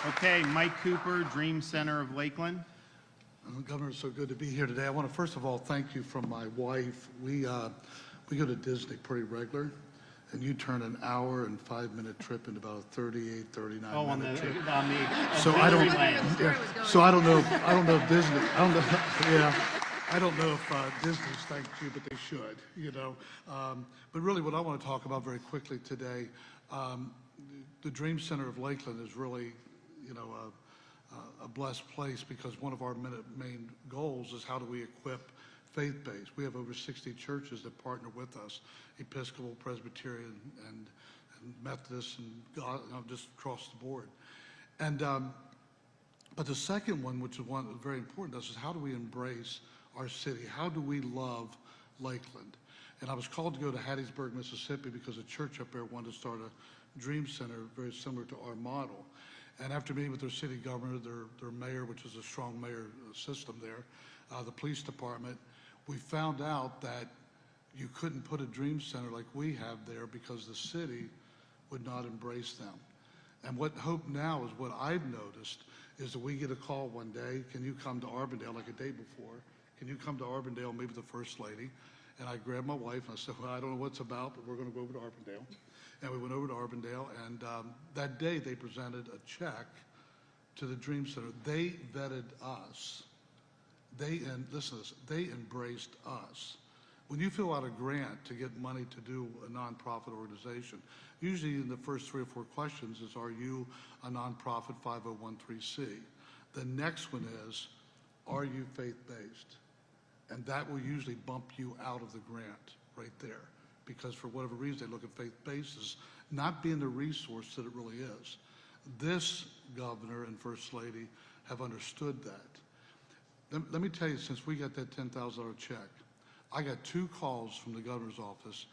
Okay, Mike Cooper, Dream Center of Lakeland. Governor, it's so good to be here today. I want to first of all thank you from my wife. We go to Disney pretty regular, and you turn an hour and 5-minute trip into about a 38, 39-minute trip. So I don't know if Disney. I don't know if Disney's thanked you, but they should. You know. But really, what I want to talk about very quickly today, the Dream Center of Lakeland is really, you know, a blessed place, because one of our main goals is how do we equip faith-based. We have over 60 churches that partner with us, Episcopal, Presbyterian, and Methodist, and God, just across the board. And but the second one, which is one that's very important to us, is how do we embrace our city? How do we love Lakeland? And I was called to go to Hattiesburg, Mississippi, because a church up there wanted to start a Dream Center very similar to our model. And after meeting with their city governor, their mayor, which is a strong mayor system there, the police department, we found out that you couldn't put a Dream Center like we have there because the city would not embrace them. And what Hope Now is, what I've noticed, is that we get a call one day, can you come to Arbondale, like a day before, can you come to Arbondale, maybe the First Lady? And I grabbed my wife and I said, well, I don't know what it's about, but we're going to go over to Arbondale. And we went over to Arbondale, and that day they presented a check to the Dream Center. They vetted us. And listen to this, they embraced us. When you fill out a grant to get money to do a nonprofit organization, usually in the first 3 or 4 questions is, are you a nonprofit 501(c)(3)? The next one is, are you faith-based? And that will usually bump you out of the grant right there, because for whatever reason, they look at faith-based as not being the resource that it really is. This governor and First Lady have understood that. Let me tell you, since we got that $10,000 check, I got 2 calls from the governor's office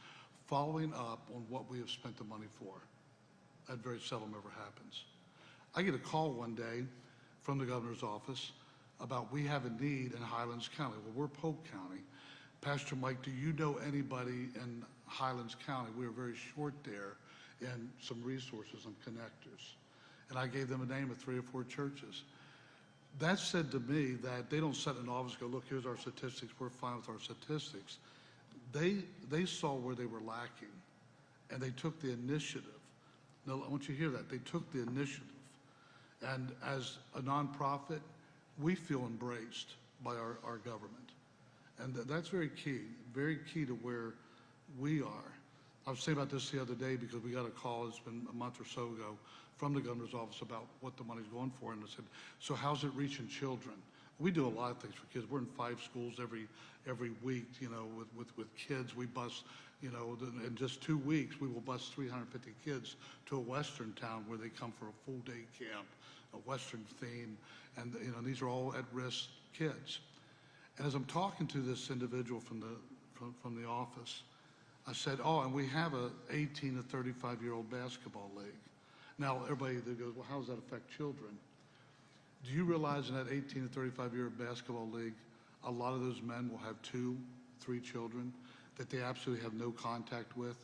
following up on what we have spent the money for. That very seldom ever happens. I get a call one day from the governor's office about, we have a need in Highlands County. Well, we're Polk County. Pastor Mike, do you know anybody in Highlands County? We are very short there in some resources and connectors. And I gave them a name of 3 or 4 churches. That said to me that they don't sit in an office and go, look, here's our statistics, we're fine with our statistics. They saw where they were lacking, and they took the initiative. Now, I want you to hear that. They took the initiative. And as a nonprofit, we feel embraced by our government. And that's very key to where we are. I was saying about this the other day because we got a call, it's been a month or so ago, from the governor's office about what the money's going for. And I said, so how's it reaching children? We do a lot of things for kids. We're in 5 schools every week, you know, with kids. We bus, you know, in just 2 weeks, we will bus 350 kids to a Western town where they come for a full day camp, a Western theme. And, you know, these are all at-risk kids. And as I'm talking to this individual from the office, I said, oh, and we have a 18 to 35-year-old basketball league. Now, everybody that goes, well, how does that affect children? Do you realize in that 18 to 35-year-old basketball league, a lot of those men will have 2, 3 children that they absolutely have no contact with?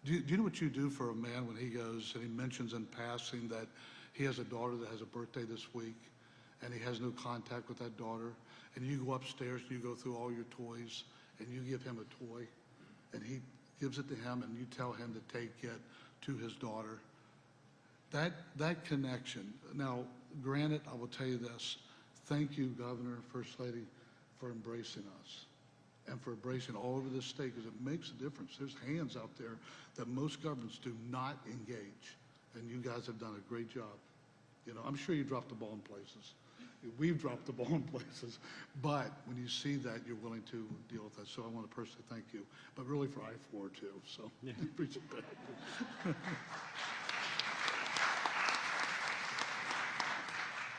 Do you know what you do for a man when he goes and he mentions in passing that he has a daughter that has a birthday this week and he has no contact with that daughter, and you go upstairs and you go through all your toys and you give him a toy and he gives it to him and you tell him to take it to his daughter? That connection. Now, granted, I will tell you this. Thank you, Governor, First Lady, for embracing us and for embracing all over the state, because it makes a difference. There's hands out there that most governments do not engage, and you guys have done a great job. You know, I'm sure you dropped the ball in places. We've dropped the ball in places, but when you see that, you're willing to deal with that. So I want to personally thank you, but really for I-4 too. So yeah. Appreciate that.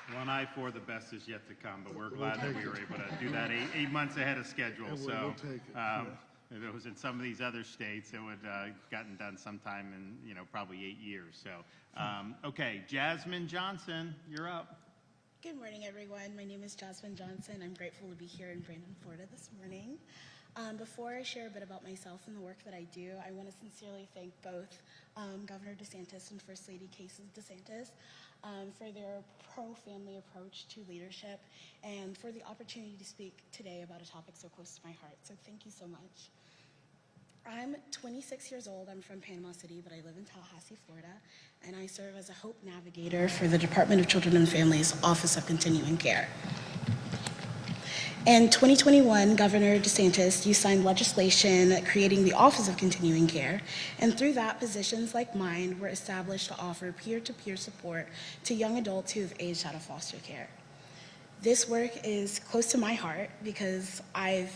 Well, on I-4, the best is yet to come, but we're glad that we were able to do that 8 months ahead of schedule. And So we'll take it, yeah. if it was in some of these other states, it would gotten done sometime in, you know, probably 8 years. So, okay, Jasmine Johnson, you're up. Good morning, everyone. My name is Jasmine Johnson. I'm grateful to be here in Brandon, Florida this morning. Before I share a bit about myself and the work that I do, I want to sincerely thank both Governor DeSantis and First Lady Casey DeSantis for their pro-family approach to leadership and for the opportunity to speak today about a topic so close to my heart. So thank you so much. I'm 26 years old. I'm from Panama City, but I live in Tallahassee, Florida, and I serve as a Hope Navigator for the Department of Children and Families Office of Continuing Care. In 2021, Governor DeSantis, you signed legislation creating the Office of Continuing Care, and through that, positions like mine were established to offer peer-to-peer support to young adults who have aged out of foster care. This work is close to my heart because I've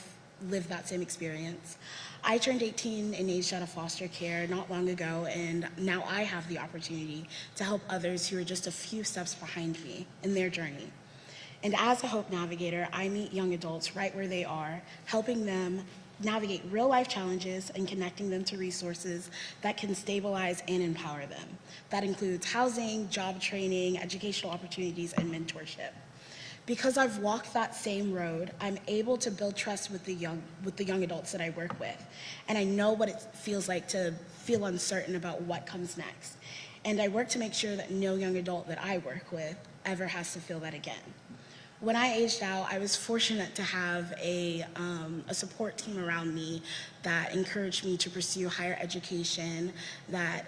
lived that same experience. I turned 18 and aged out of foster care not long ago, and now I have the opportunity to help others who are just a few steps behind me in their journey. And as a Hope Navigator, I meet young adults right where they are, helping them navigate real-life challenges and connecting them to resources that can stabilize and empower them. That includes housing, job training, educational opportunities, and mentorship. Because I've walked that same road, I'm able to build trust with the young adults that I work with. And I know what it feels like to feel uncertain about what comes next. And I work to make sure that no young adult that I work with ever has to feel that again. When I aged out, I was fortunate to have a support team around me that encouraged me to pursue higher education, that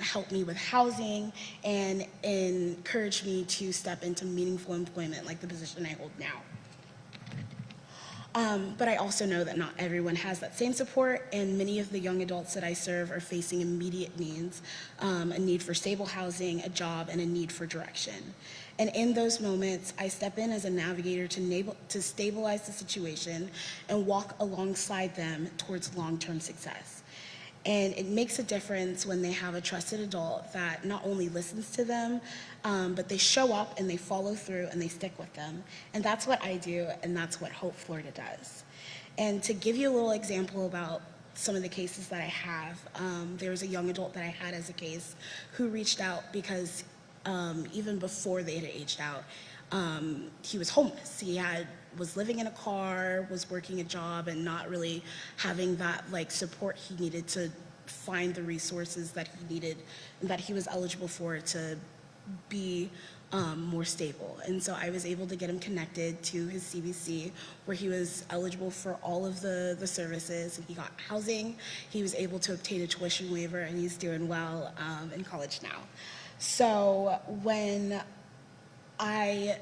helped me with housing, and encouraged me to step into meaningful employment like the position I hold now. But I also know that not everyone has that same support, and many of the young adults that I serve are facing immediate needs, a need for stable housing, a job, and a need for direction. And in those moments, I step in as a navigator to stabilize the situation and walk alongside them towards long-term success. And it makes a difference when they have a trusted adult that not only listens to them, but they show up and they follow through and they stick with them. And that's what I do, and that's what Hope Florida does. And to give you a little example about some of the cases that I have, there was a young adult that I had as a case who reached out because even before they had aged out, he was homeless. He was living in a car, was working a job, and not really having that support he needed to find the resources that he needed and that he was eligible for to be more stable. And so I was able to get him connected to his CBC, where he was eligible for all of the services, and he got housing. He was able to obtain a tuition waiver, and he's doing well in college now. So when I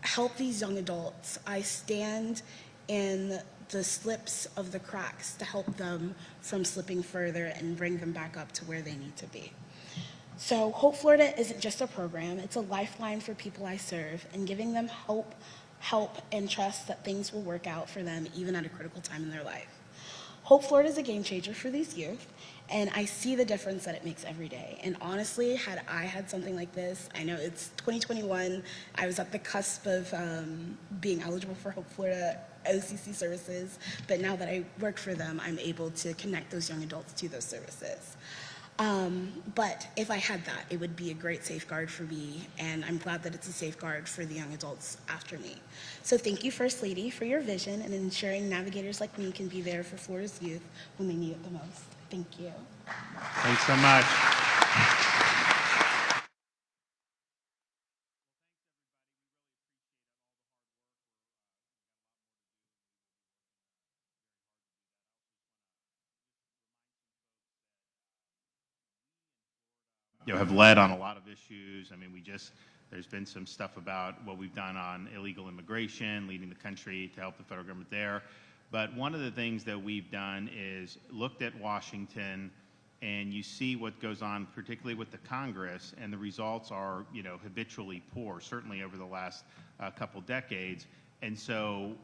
help these young adults, I stand in the slips of the cracks to help them from slipping further and bring them back up to where they need to be. So Hope Florida isn't just a program, it's a lifeline for people I serve, and giving them hope, help, and trust that things will work out for them even at a critical time in their life. Hope Florida is a game changer for these youth, and I see the difference that it makes every day. And honestly, had I had something like this, I know it's 2021, I was at the cusp of being eligible for Hope Florida OCC services, but now that I work for them, I'm able to connect those young adults to those services. But if I had that, it would be a great safeguard for me, and I'm glad that it's a safeguard for the young adults after me. So thank you, First Lady, for your vision and ensuring navigators like me can be there for Florida's youth when they need it the most. Thank you. Thanks so much. Have led on a lot of issues. I mean, there's been some stuff about what we've done on illegal immigration, leading the country to help the federal government there. But one of the things that we've done is looked at Washington, and you see what goes on, particularly with the Congress, and the results are, habitually poor, certainly over the last couple decades. And so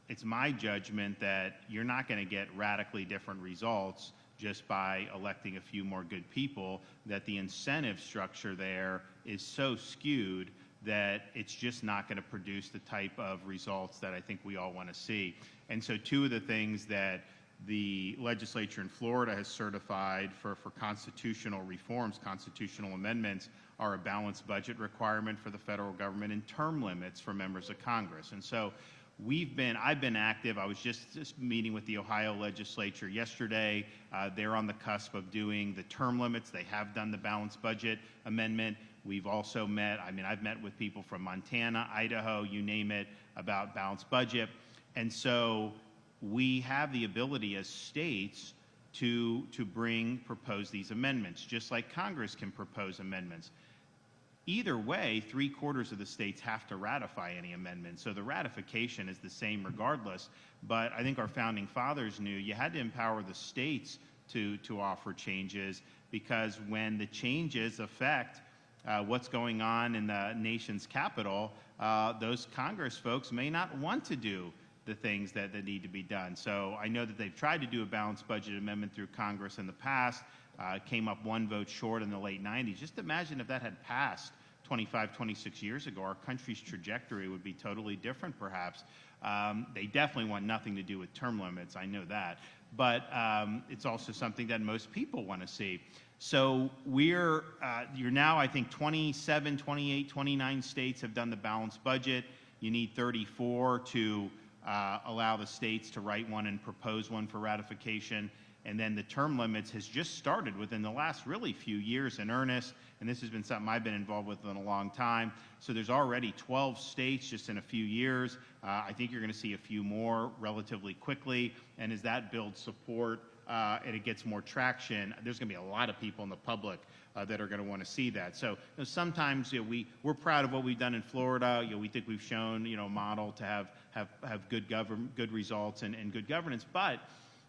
it's my judgment that you're not going to get radically different results just by electing a few more good people, that the incentive structure there is so skewed that it's just not going to produce the type of results that I think we all want to see. And so two of the things that the legislature in Florida has certified for constitutional reforms, constitutional amendments, are a balanced budget requirement for the federal government and term limits for members of Congress. And so I've been active. I was just meeting with the Ohio legislature yesterday. They're on the cusp of doing the term limits. They have done the balanced budget amendment. We've also I've met with people from Montana, Idaho, you name it, about balanced budget. And so we have the ability as states to propose these amendments, just like Congress can propose amendments. Either way, 3/4 of the states have to ratify any amendment. So the ratification is the same regardless. But I think our founding fathers knew you had to empower the states to offer changes, because when the changes affect what's going on in the nation's capital, those Congress folks may not want to do the things that need to be done. So I know that they've tried to do a balanced budget amendment through Congress in the past. Came up one vote short in the late 90s. Just imagine if that had passed 25, 26 years ago, our country's trajectory would be totally different, perhaps. They definitely want nothing to do with term limits, I know that. But it's also something that most people want to see. So you're now, I think, 27, 28, 29 states have done the balanced budget. You need 34 to allow the states to write one and propose one for ratification. And then the term limits has just started within the last really few years in earnest. And this has been something I've been involved with in a long time. So there's already 12 states just in a few years. I think you're going to see a few more relatively quickly. And as that builds support and it gets more traction, there's going to be a lot of people in the public that are going to want to see that. So sometimes we're proud of what we've done in Florida. We think we've shown a model to have good results and good governance. But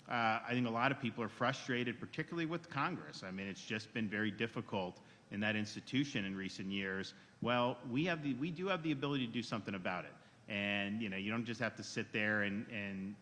I think a lot of people are frustrated, particularly with Congress. I mean, it's just been very difficult in that institution in recent years. Well, we do have the ability to do something about it. And you don't just have to sit there and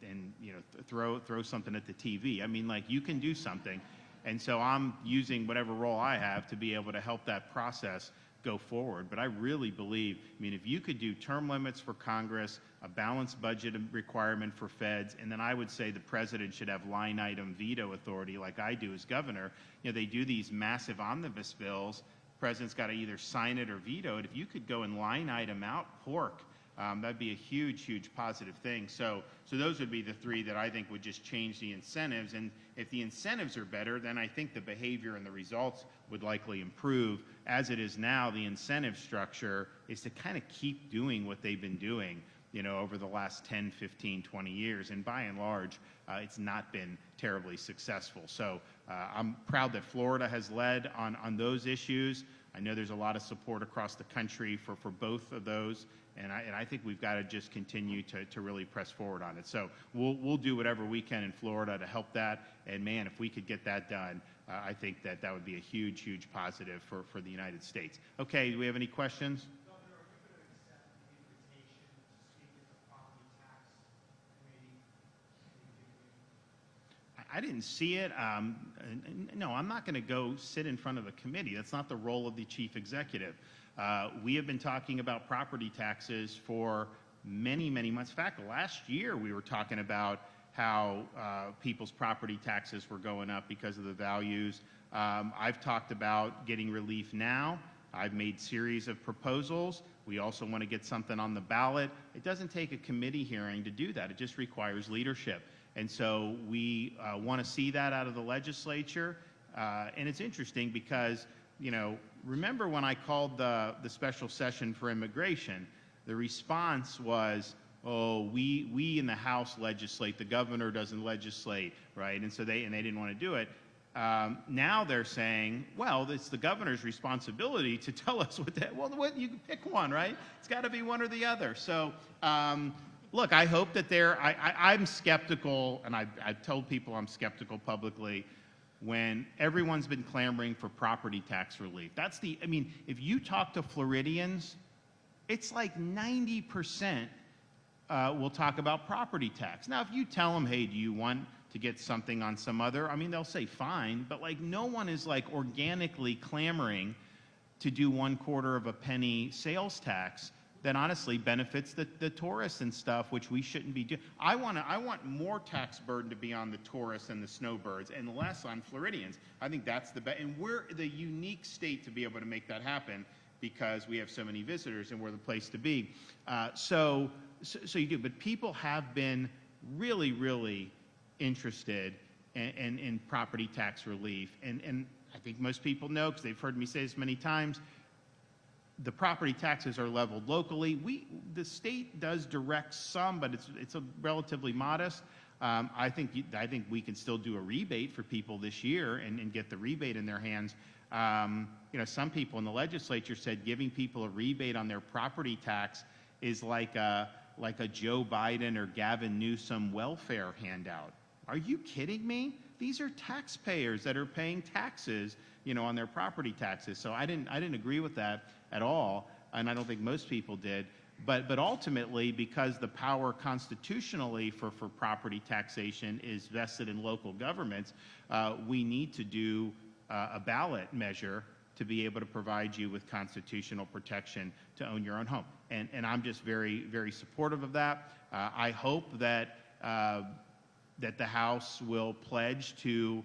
throw something at the TV. I mean, like, you can do something. And so I'm using whatever role I have to be able to help that process go forward. But I really believe, if you could do term limits for Congress, a balanced budget requirement for feds, and then I would say the president should have line item veto authority like I do as governor. They do these massive omnibus bills. The president's got to either sign it or veto it. If you could go and line item out pork, that'd be a huge, huge positive thing. So those would be the three that I think would just change the incentives. And if the incentives are better, then I think the behavior and the results would likely improve. As it is now, the incentive structure is to kind of keep doing what they've been doing, over the last 10, 15, 20 years. And by and large, it's not been terribly successful. So I'm proud that Florida has led on those issues. I know there's a lot of support across the country for both of those. And I think we've got to just continue to really press forward on it. So we'll do whatever we can in Florida to help that. And man, if we could get that done, I think that would be a huge, huge positive for the United States. Okay, do we have any questions? Governor, are you going to accept the invitation to speak at the property tax committee? I didn't see it. No, I'm not going to go sit in front of a committee. That's not the role of the chief executive. We have been talking about property taxes for many, many months. In fact, last year we were talking about how people's property taxes were going up because of the values. I've talked about getting relief now. I've made series of proposals. We also want to get something on the ballot. It doesn't take a committee hearing to do that. It just requires leadership. And so we want to see that out of the legislature. And it's interesting because, remember when I called the special session for immigration, the response was, oh, we in the House legislate, the governor doesn't legislate, right? And so they didn't want to do it. Now they're saying, well, it's the governor's responsibility to tell us what you pick one, right? It's got to be one or the other. So, look, I hope that I'm skeptical, and I've told people I'm skeptical publicly, when everyone's been clamoring for property tax relief. If you talk to Floridians, it's like 90% will talk about property tax. Now, if you tell them, hey, do you want to get something on some other, they'll say fine, but no one is organically clamoring to do 1/4 of a penny sales tax that honestly benefits the tourists and stuff, which we shouldn't be doing. I want more tax burden to be on the tourists and the snowbirds and less on Floridians. I think that's the best, and we're the unique state to be able to make that happen because we have so many visitors and we're the place to be. So you do, but people have been really, really interested in property tax relief, and I think most people know because they've heard me say this many times. The property taxes are leveled locally. The state does direct some, but it's a relatively modest. I think we can still do a rebate for people this year and get the rebate in their hands. Some people in the legislature said giving people a rebate on their property tax is like a Joe Biden or Gavin Newsom welfare handout. Are you kidding me? These are taxpayers that are paying taxes, on their property taxes. So I didn't agree with that at all, and I don't think most people did. But ultimately, because the power constitutionally for property taxation is vested in local governments, we need to do a ballot measure to be able to provide you with constitutional protection to own your own home. And I'm just very, very supportive of that. I hope that the House will pledge to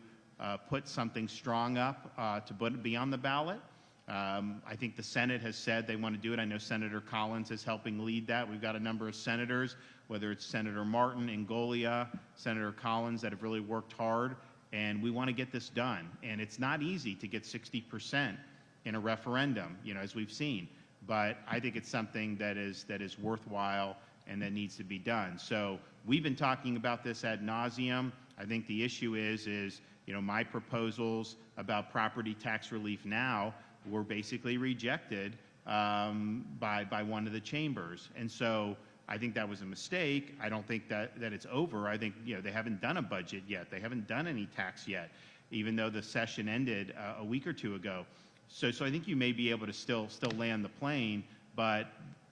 put something strong up to be on the ballot. I think the Senate has said they want to do it. I know Senator Collins is helping lead that. We've got a number of senators, whether it's Senator Martin, Ingolia, Senator Collins, that have really worked hard, and we want to get this done. And it's not easy to get 60% in a referendum, as we've seen. But I think it's something that is worthwhile and that needs to be done. So we've been talking about this ad nauseum. I think the issue is, you know, my proposals about property tax relief now were basically rejected by one of the chambers. And so I think that was a mistake. I don't think that it's over. I think, you know, they haven't done a budget yet. They haven't done any tax yet, even though the session ended a week or two ago. So I think you may be able to still land the plane, but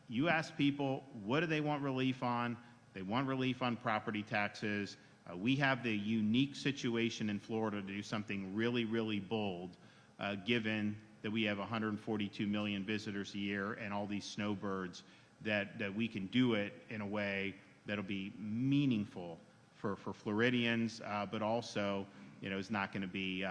you ask people, what do they want relief on? They want relief on property taxes. We have the unique situation in Florida to do something really, really bold, given that we have 142 million visitors a year and all these snowbirds, that we can do it in a way that'll be meaningful for Floridians, but also, you know, is not going to be,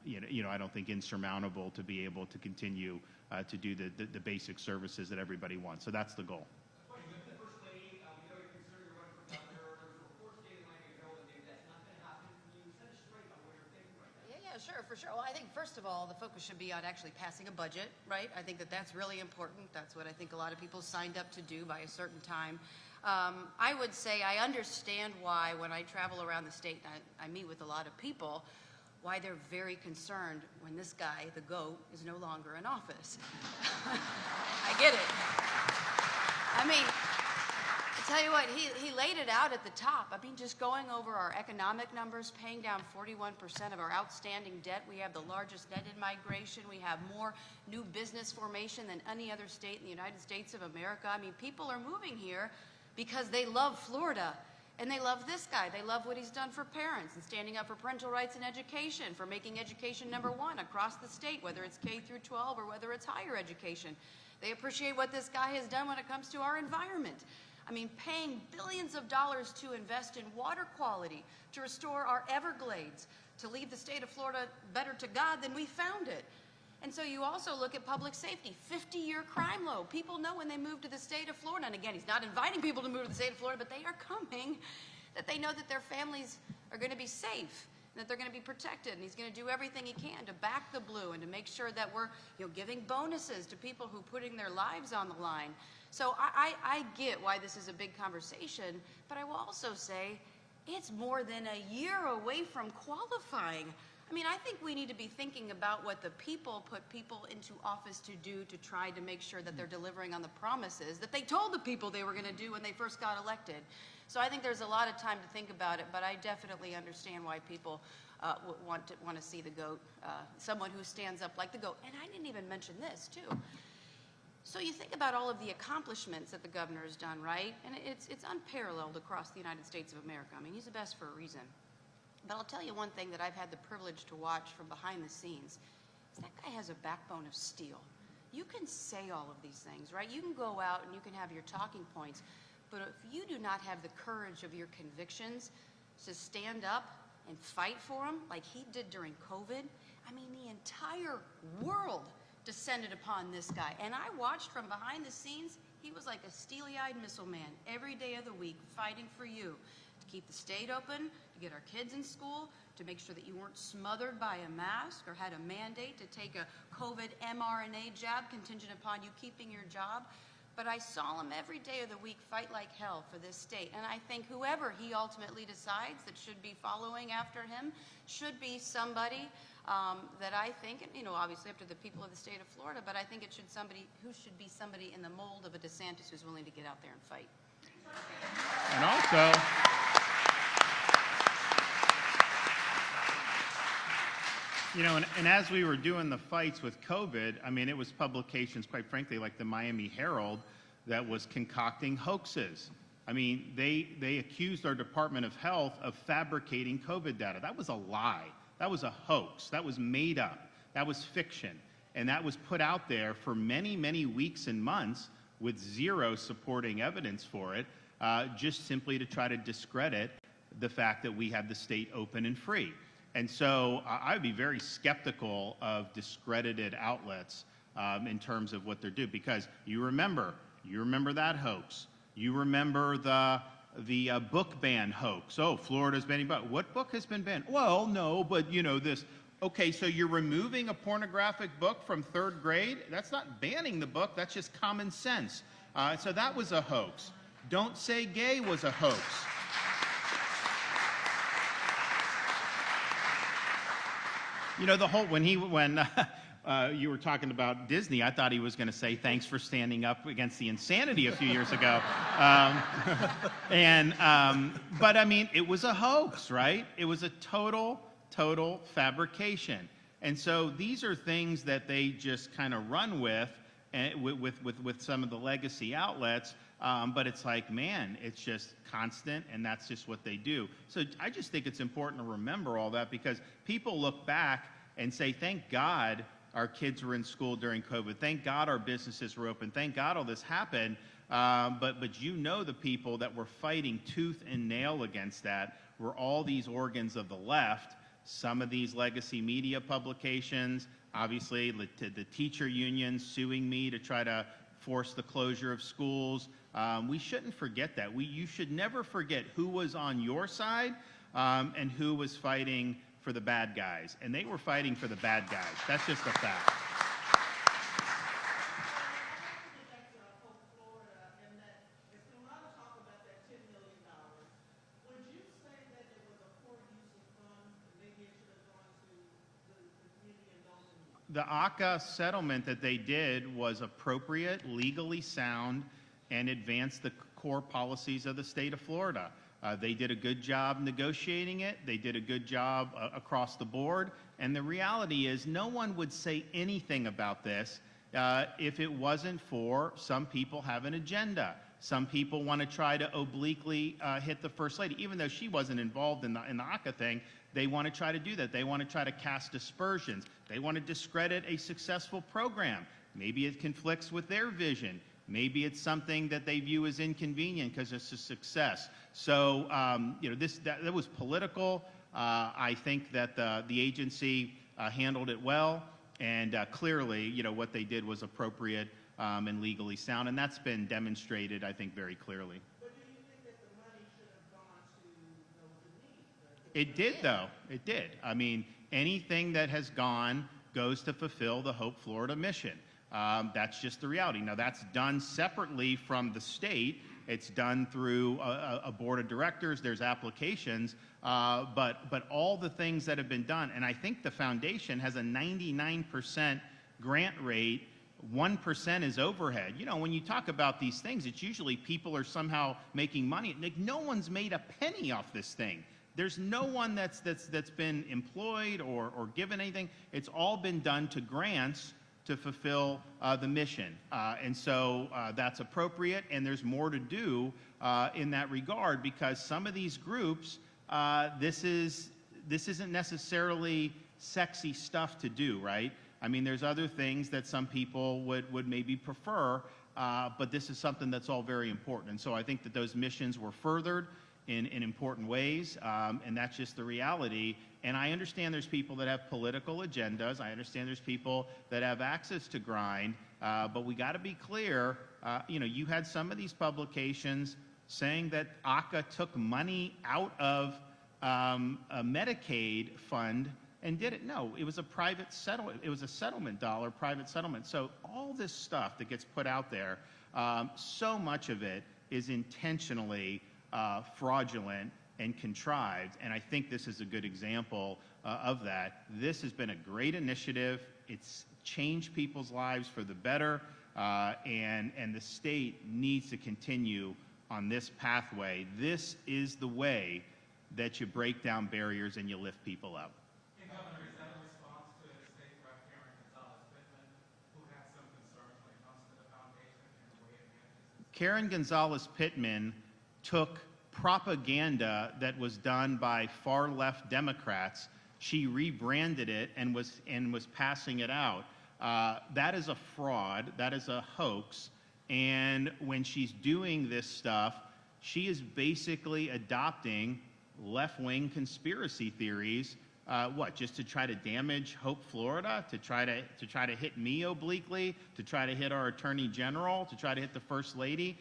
you know, I don't think insurmountable to be able to continue to do the basic services that everybody wants. So that's the goal. Well, you met the First Lady. We know you're considering running for governor. There was reports dating like ago that maybe that's not going to happen. Can you set us straight on what you're thinking right now? Yeah, sure, for sure. Well, I think first of all, the focus should be on actually passing a budget, right? I think that that's really important. That's what I think a lot of people signed up to do by a certain time. I would say I understand why, when I travel around the state and I meet with a lot of people, why they're very concerned when this guy, the GOAT, is no longer in office. I get it. I mean, I tell you what, he laid it out at the top. I mean, just going over our economic numbers, paying down 41% of our outstanding debt. We have the largest net in migration. We have more new business formation than any other state in the United States of America. I mean, people are moving here because they love Florida. And they love this guy. They love what he's done for parents and standing up for parental rights in education, for making education #1 across the state, whether it's K through 12 or whether it's higher education. They appreciate what this guy has done when it comes to our environment. I mean, paying billions of dollars to invest in water quality, to restore our Everglades, to leave the state of Florida better to God than we found it. And so you also look at public safety, 50-year crime low. People know when they move to the state of Florida, and again, he's not inviting people to move to the state of Florida, but they are coming, that they know that their families are going to be safe, and that they're going to be protected, and he's going to do everything he can to back the blue and to make sure that we're, you know, giving bonuses to people who are putting their lives on the line. So I get why this is a big conversation, but I will also say it's more than a year away from qualifying. I mean, I think we need to be thinking about what the people put people into office to do, to try to make sure that they're delivering on the promises that they told the people they were going to do when they first got elected. So I think there's a lot of time to think about it, but I definitely understand why people want to see the GOAT, someone who stands up like the GOAT. And I didn't even mention this, too. So you think about all of the accomplishments that the governor has done, right? And it's unparalleled across the United States of America. I mean, he's the best for a reason. But I'll tell you one thing that I've had the privilege to watch from behind the scenes is that guy has a backbone of steel. You can say all of these things, right? You can go out and you can have your talking points, but if you do not have the courage of your convictions to stand up and fight for them like he did during COVID, I mean, the entire world descended upon this guy. And I watched from behind the scenes. He was like a steely-eyed missile man every day of the week fighting for you, to keep the state open, to get our kids in school, to make sure that you weren't smothered by a mask or had a mandate to take a COVID mRNA jab contingent upon you keeping your job. But I saw him every day of the week fight like hell for this state. And I think whoever he ultimately decides that should be following after him should be somebody that I think, and, you know, obviously up to the people of the state of Florida, but I think it should should be somebody in the mold of a DeSantis who's willing to get out there and fight. And also, you know, and as we were doing the fights with COVID, I mean, it was publications, quite frankly, like the Miami Herald, that was concocting hoaxes. I mean, they accused our Department of Health of fabricating COVID data. That was a lie. That was a hoax. That was made up. That was fiction. And that was put out there for many, many weeks and months with zero supporting evidence for it, just simply to try to discredit the fact that we have the state open and free. And so I would be very skeptical of discredited outlets in terms of what they're doing, because you remember that hoax. You remember the book ban hoax. Oh, Florida's banning book. What book has been banned? Well, no, but you know this. Okay, so you're removing a pornographic book from 3rd grade? That's not banning the book. That's just common sense. So that was a hoax. Don't Say Gay was a hoax. You know, when you were talking about Disney, I thought he was going to say thanks for standing up against the insanity a few years ago. But I mean, it was a hoax, right? It was a total fabrication. And so these are things that they just kind of run with some of the legacy outlets. But it's like, man, it's just constant, and that's just what they do. So I just think it's important to remember all that, because people look back and say, thank God our kids were in school during COVID. Thank God our businesses were open. Thank God all this happened. But you know, the people that were fighting tooth and nail against that were all these organs of the left, some of these legacy media publications, obviously the teacher unions suing me to try to force the closure of schools. We shouldn't forget that. You should never forget who was on your side and who was fighting for the bad guys. And they were fighting for the bad guys. That's just a fact. The ACA settlement that they did was appropriate, legally sound, and advanced the core policies of the state of Florida. They did a good job negotiating it. They did a good job across the board. And the reality is, no one would say anything about this if it wasn't for some people have an agenda. Some people want to try to obliquely hit the First Lady. Even though she wasn't involved in the ACA thing, they want to try to do that. They want to try to cast aspersions. They want to discredit a successful program. Maybe it conflicts with their vision. Maybe it's something that they view as inconvenient because it's a success. So, you know, that was political. I think that the agency handled it well, and clearly, you know, what they did was appropriate and legally sound, and that's been demonstrated, I think, very clearly. But do you think that the money should have gone to those in need? It did, though. It did. I mean, anything that has gone goes to fulfill the Hope Florida mission. That's just the reality. Now, that's done separately from the state. It's done through a board of directors. There's applications, but all the things that have been done, and I think the foundation has a 99% grant rate. 1% is overhead. You know, when you talk about these things, it's usually people are somehow making money. Like, no one's made a penny off this thing. There's no one that's been employed or given anything. It's all been done to grants to fulfill the mission. And so that's appropriate, and there's more to do in that regard, because some of these groups, this isn't necessarily sexy stuff to do, right? I mean, there's other things that some people would maybe prefer, but this is something that's all very important. And so I think that those missions were furthered in important ways, and that's just the reality. And I understand there's people that have political agendas. I understand there's people that have access to grind, but we got to be clear. You know, you had some of these publications saying that ACA took money out of a Medicaid fund and did it. No, it was a private settlement. It was a settlement dollar, private settlement. So all this stuff that gets put out there, so much of it is intentionally fraudulent and contrived, and I think this is a good example of that. This has been a great initiative. It's changed people's lives for the better, and the state needs to continue on this pathway. This is the way that you break down barriers and you lift people up. Hey, Governor, is that a response to State Rep. Karen Gonzalez-Pittman, who had some concerns when it comes to the foundation and the way it manages? Karen Gonzalez-Pittman took propaganda that was done by far-left Democrats. She rebranded it and was passing it out. That is a fraud. That is a hoax. And when she's doing this stuff, she is basically adopting left-wing conspiracy theories. Just to try to damage Hope Florida, to try to hit me obliquely, to try to hit our Attorney General, to try to hit the First Lady.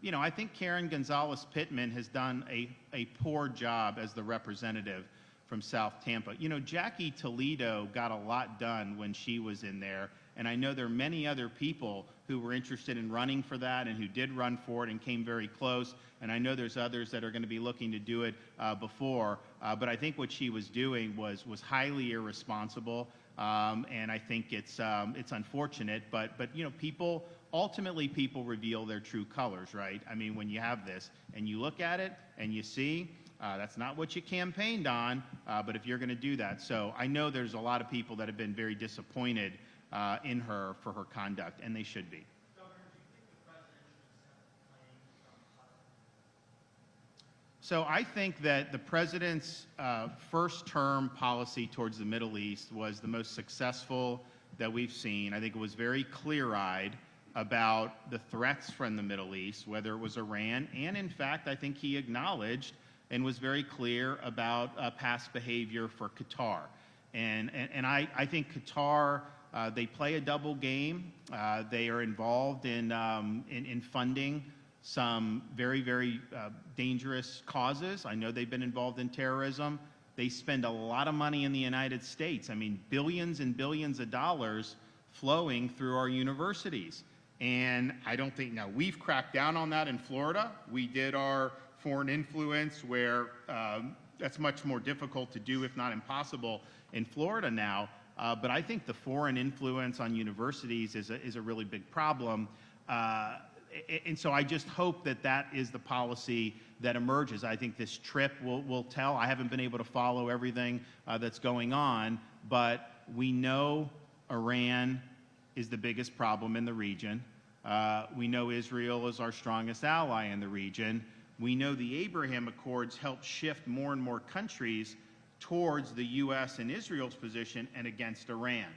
You know, I think Karen Gonzalez-Pittman has done a poor job as the representative from South Tampa. You know, Jackie Toledo got a lot done when she was in there, and I know there are many other people who were interested in running for that and who did run for it and came very close, and I know there's others that are going to be looking to do it before, but I think what she was doing was highly irresponsible, and I think it's unfortunate, but you know, ultimately people reveal their true colors, right? I mean, when you have this and you look at it and you see that's not what you campaigned on, but if you're going to do that. So I know there's a lot of people that have been very disappointed in her for her conduct, and they should be. So I think that the president's first-term policy towards the Middle East was the most successful that we've seen. I think it was very clear-eyed about the threats from the Middle East, whether it was Iran, and in fact, I think he acknowledged and was very clear about past behavior for Qatar. And I think Qatar, they play a double game. They are involved in funding some very, very dangerous causes. I know they've been involved in terrorism. They spend a lot of money in the United States. I mean, billions and billions of dollars flowing through our universities. And I don't think, now we've cracked down on that in Florida. We did our foreign influence where that's much more difficult to do, if not impossible, in Florida now. But I think the foreign influence on universities is a really big problem. And so I just hope that that is the policy that emerges. I think this trip will tell. I haven't been able to follow everything that's going on, but we know Iran is the biggest problem in the region. We know Israel is our strongest ally in the region. We know the Abraham Accords helped shift more and more countries towards the U.S. and Israel's position and against Iran.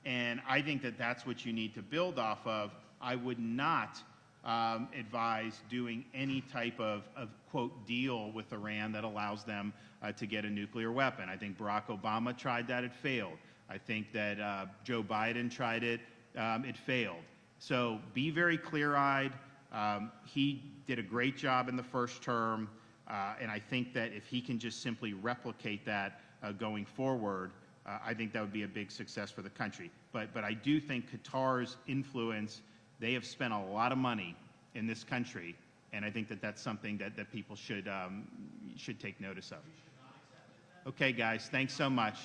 And I think that that's what you need to build off of. I would not advise doing any type of quote, deal with Iran that allows them to get a nuclear weapon. I think Barack Obama tried that, it failed. I think that Joe Biden tried it, it failed. So be very clear-eyed. He did a great job in the first term, and I think that if he can just simply replicate that going forward, I think that would be a big success for the country. But I do think Qatar's influence, they have spent a lot of money in this country, and I think that that's something that people should take notice of. Okay, guys, thanks so much.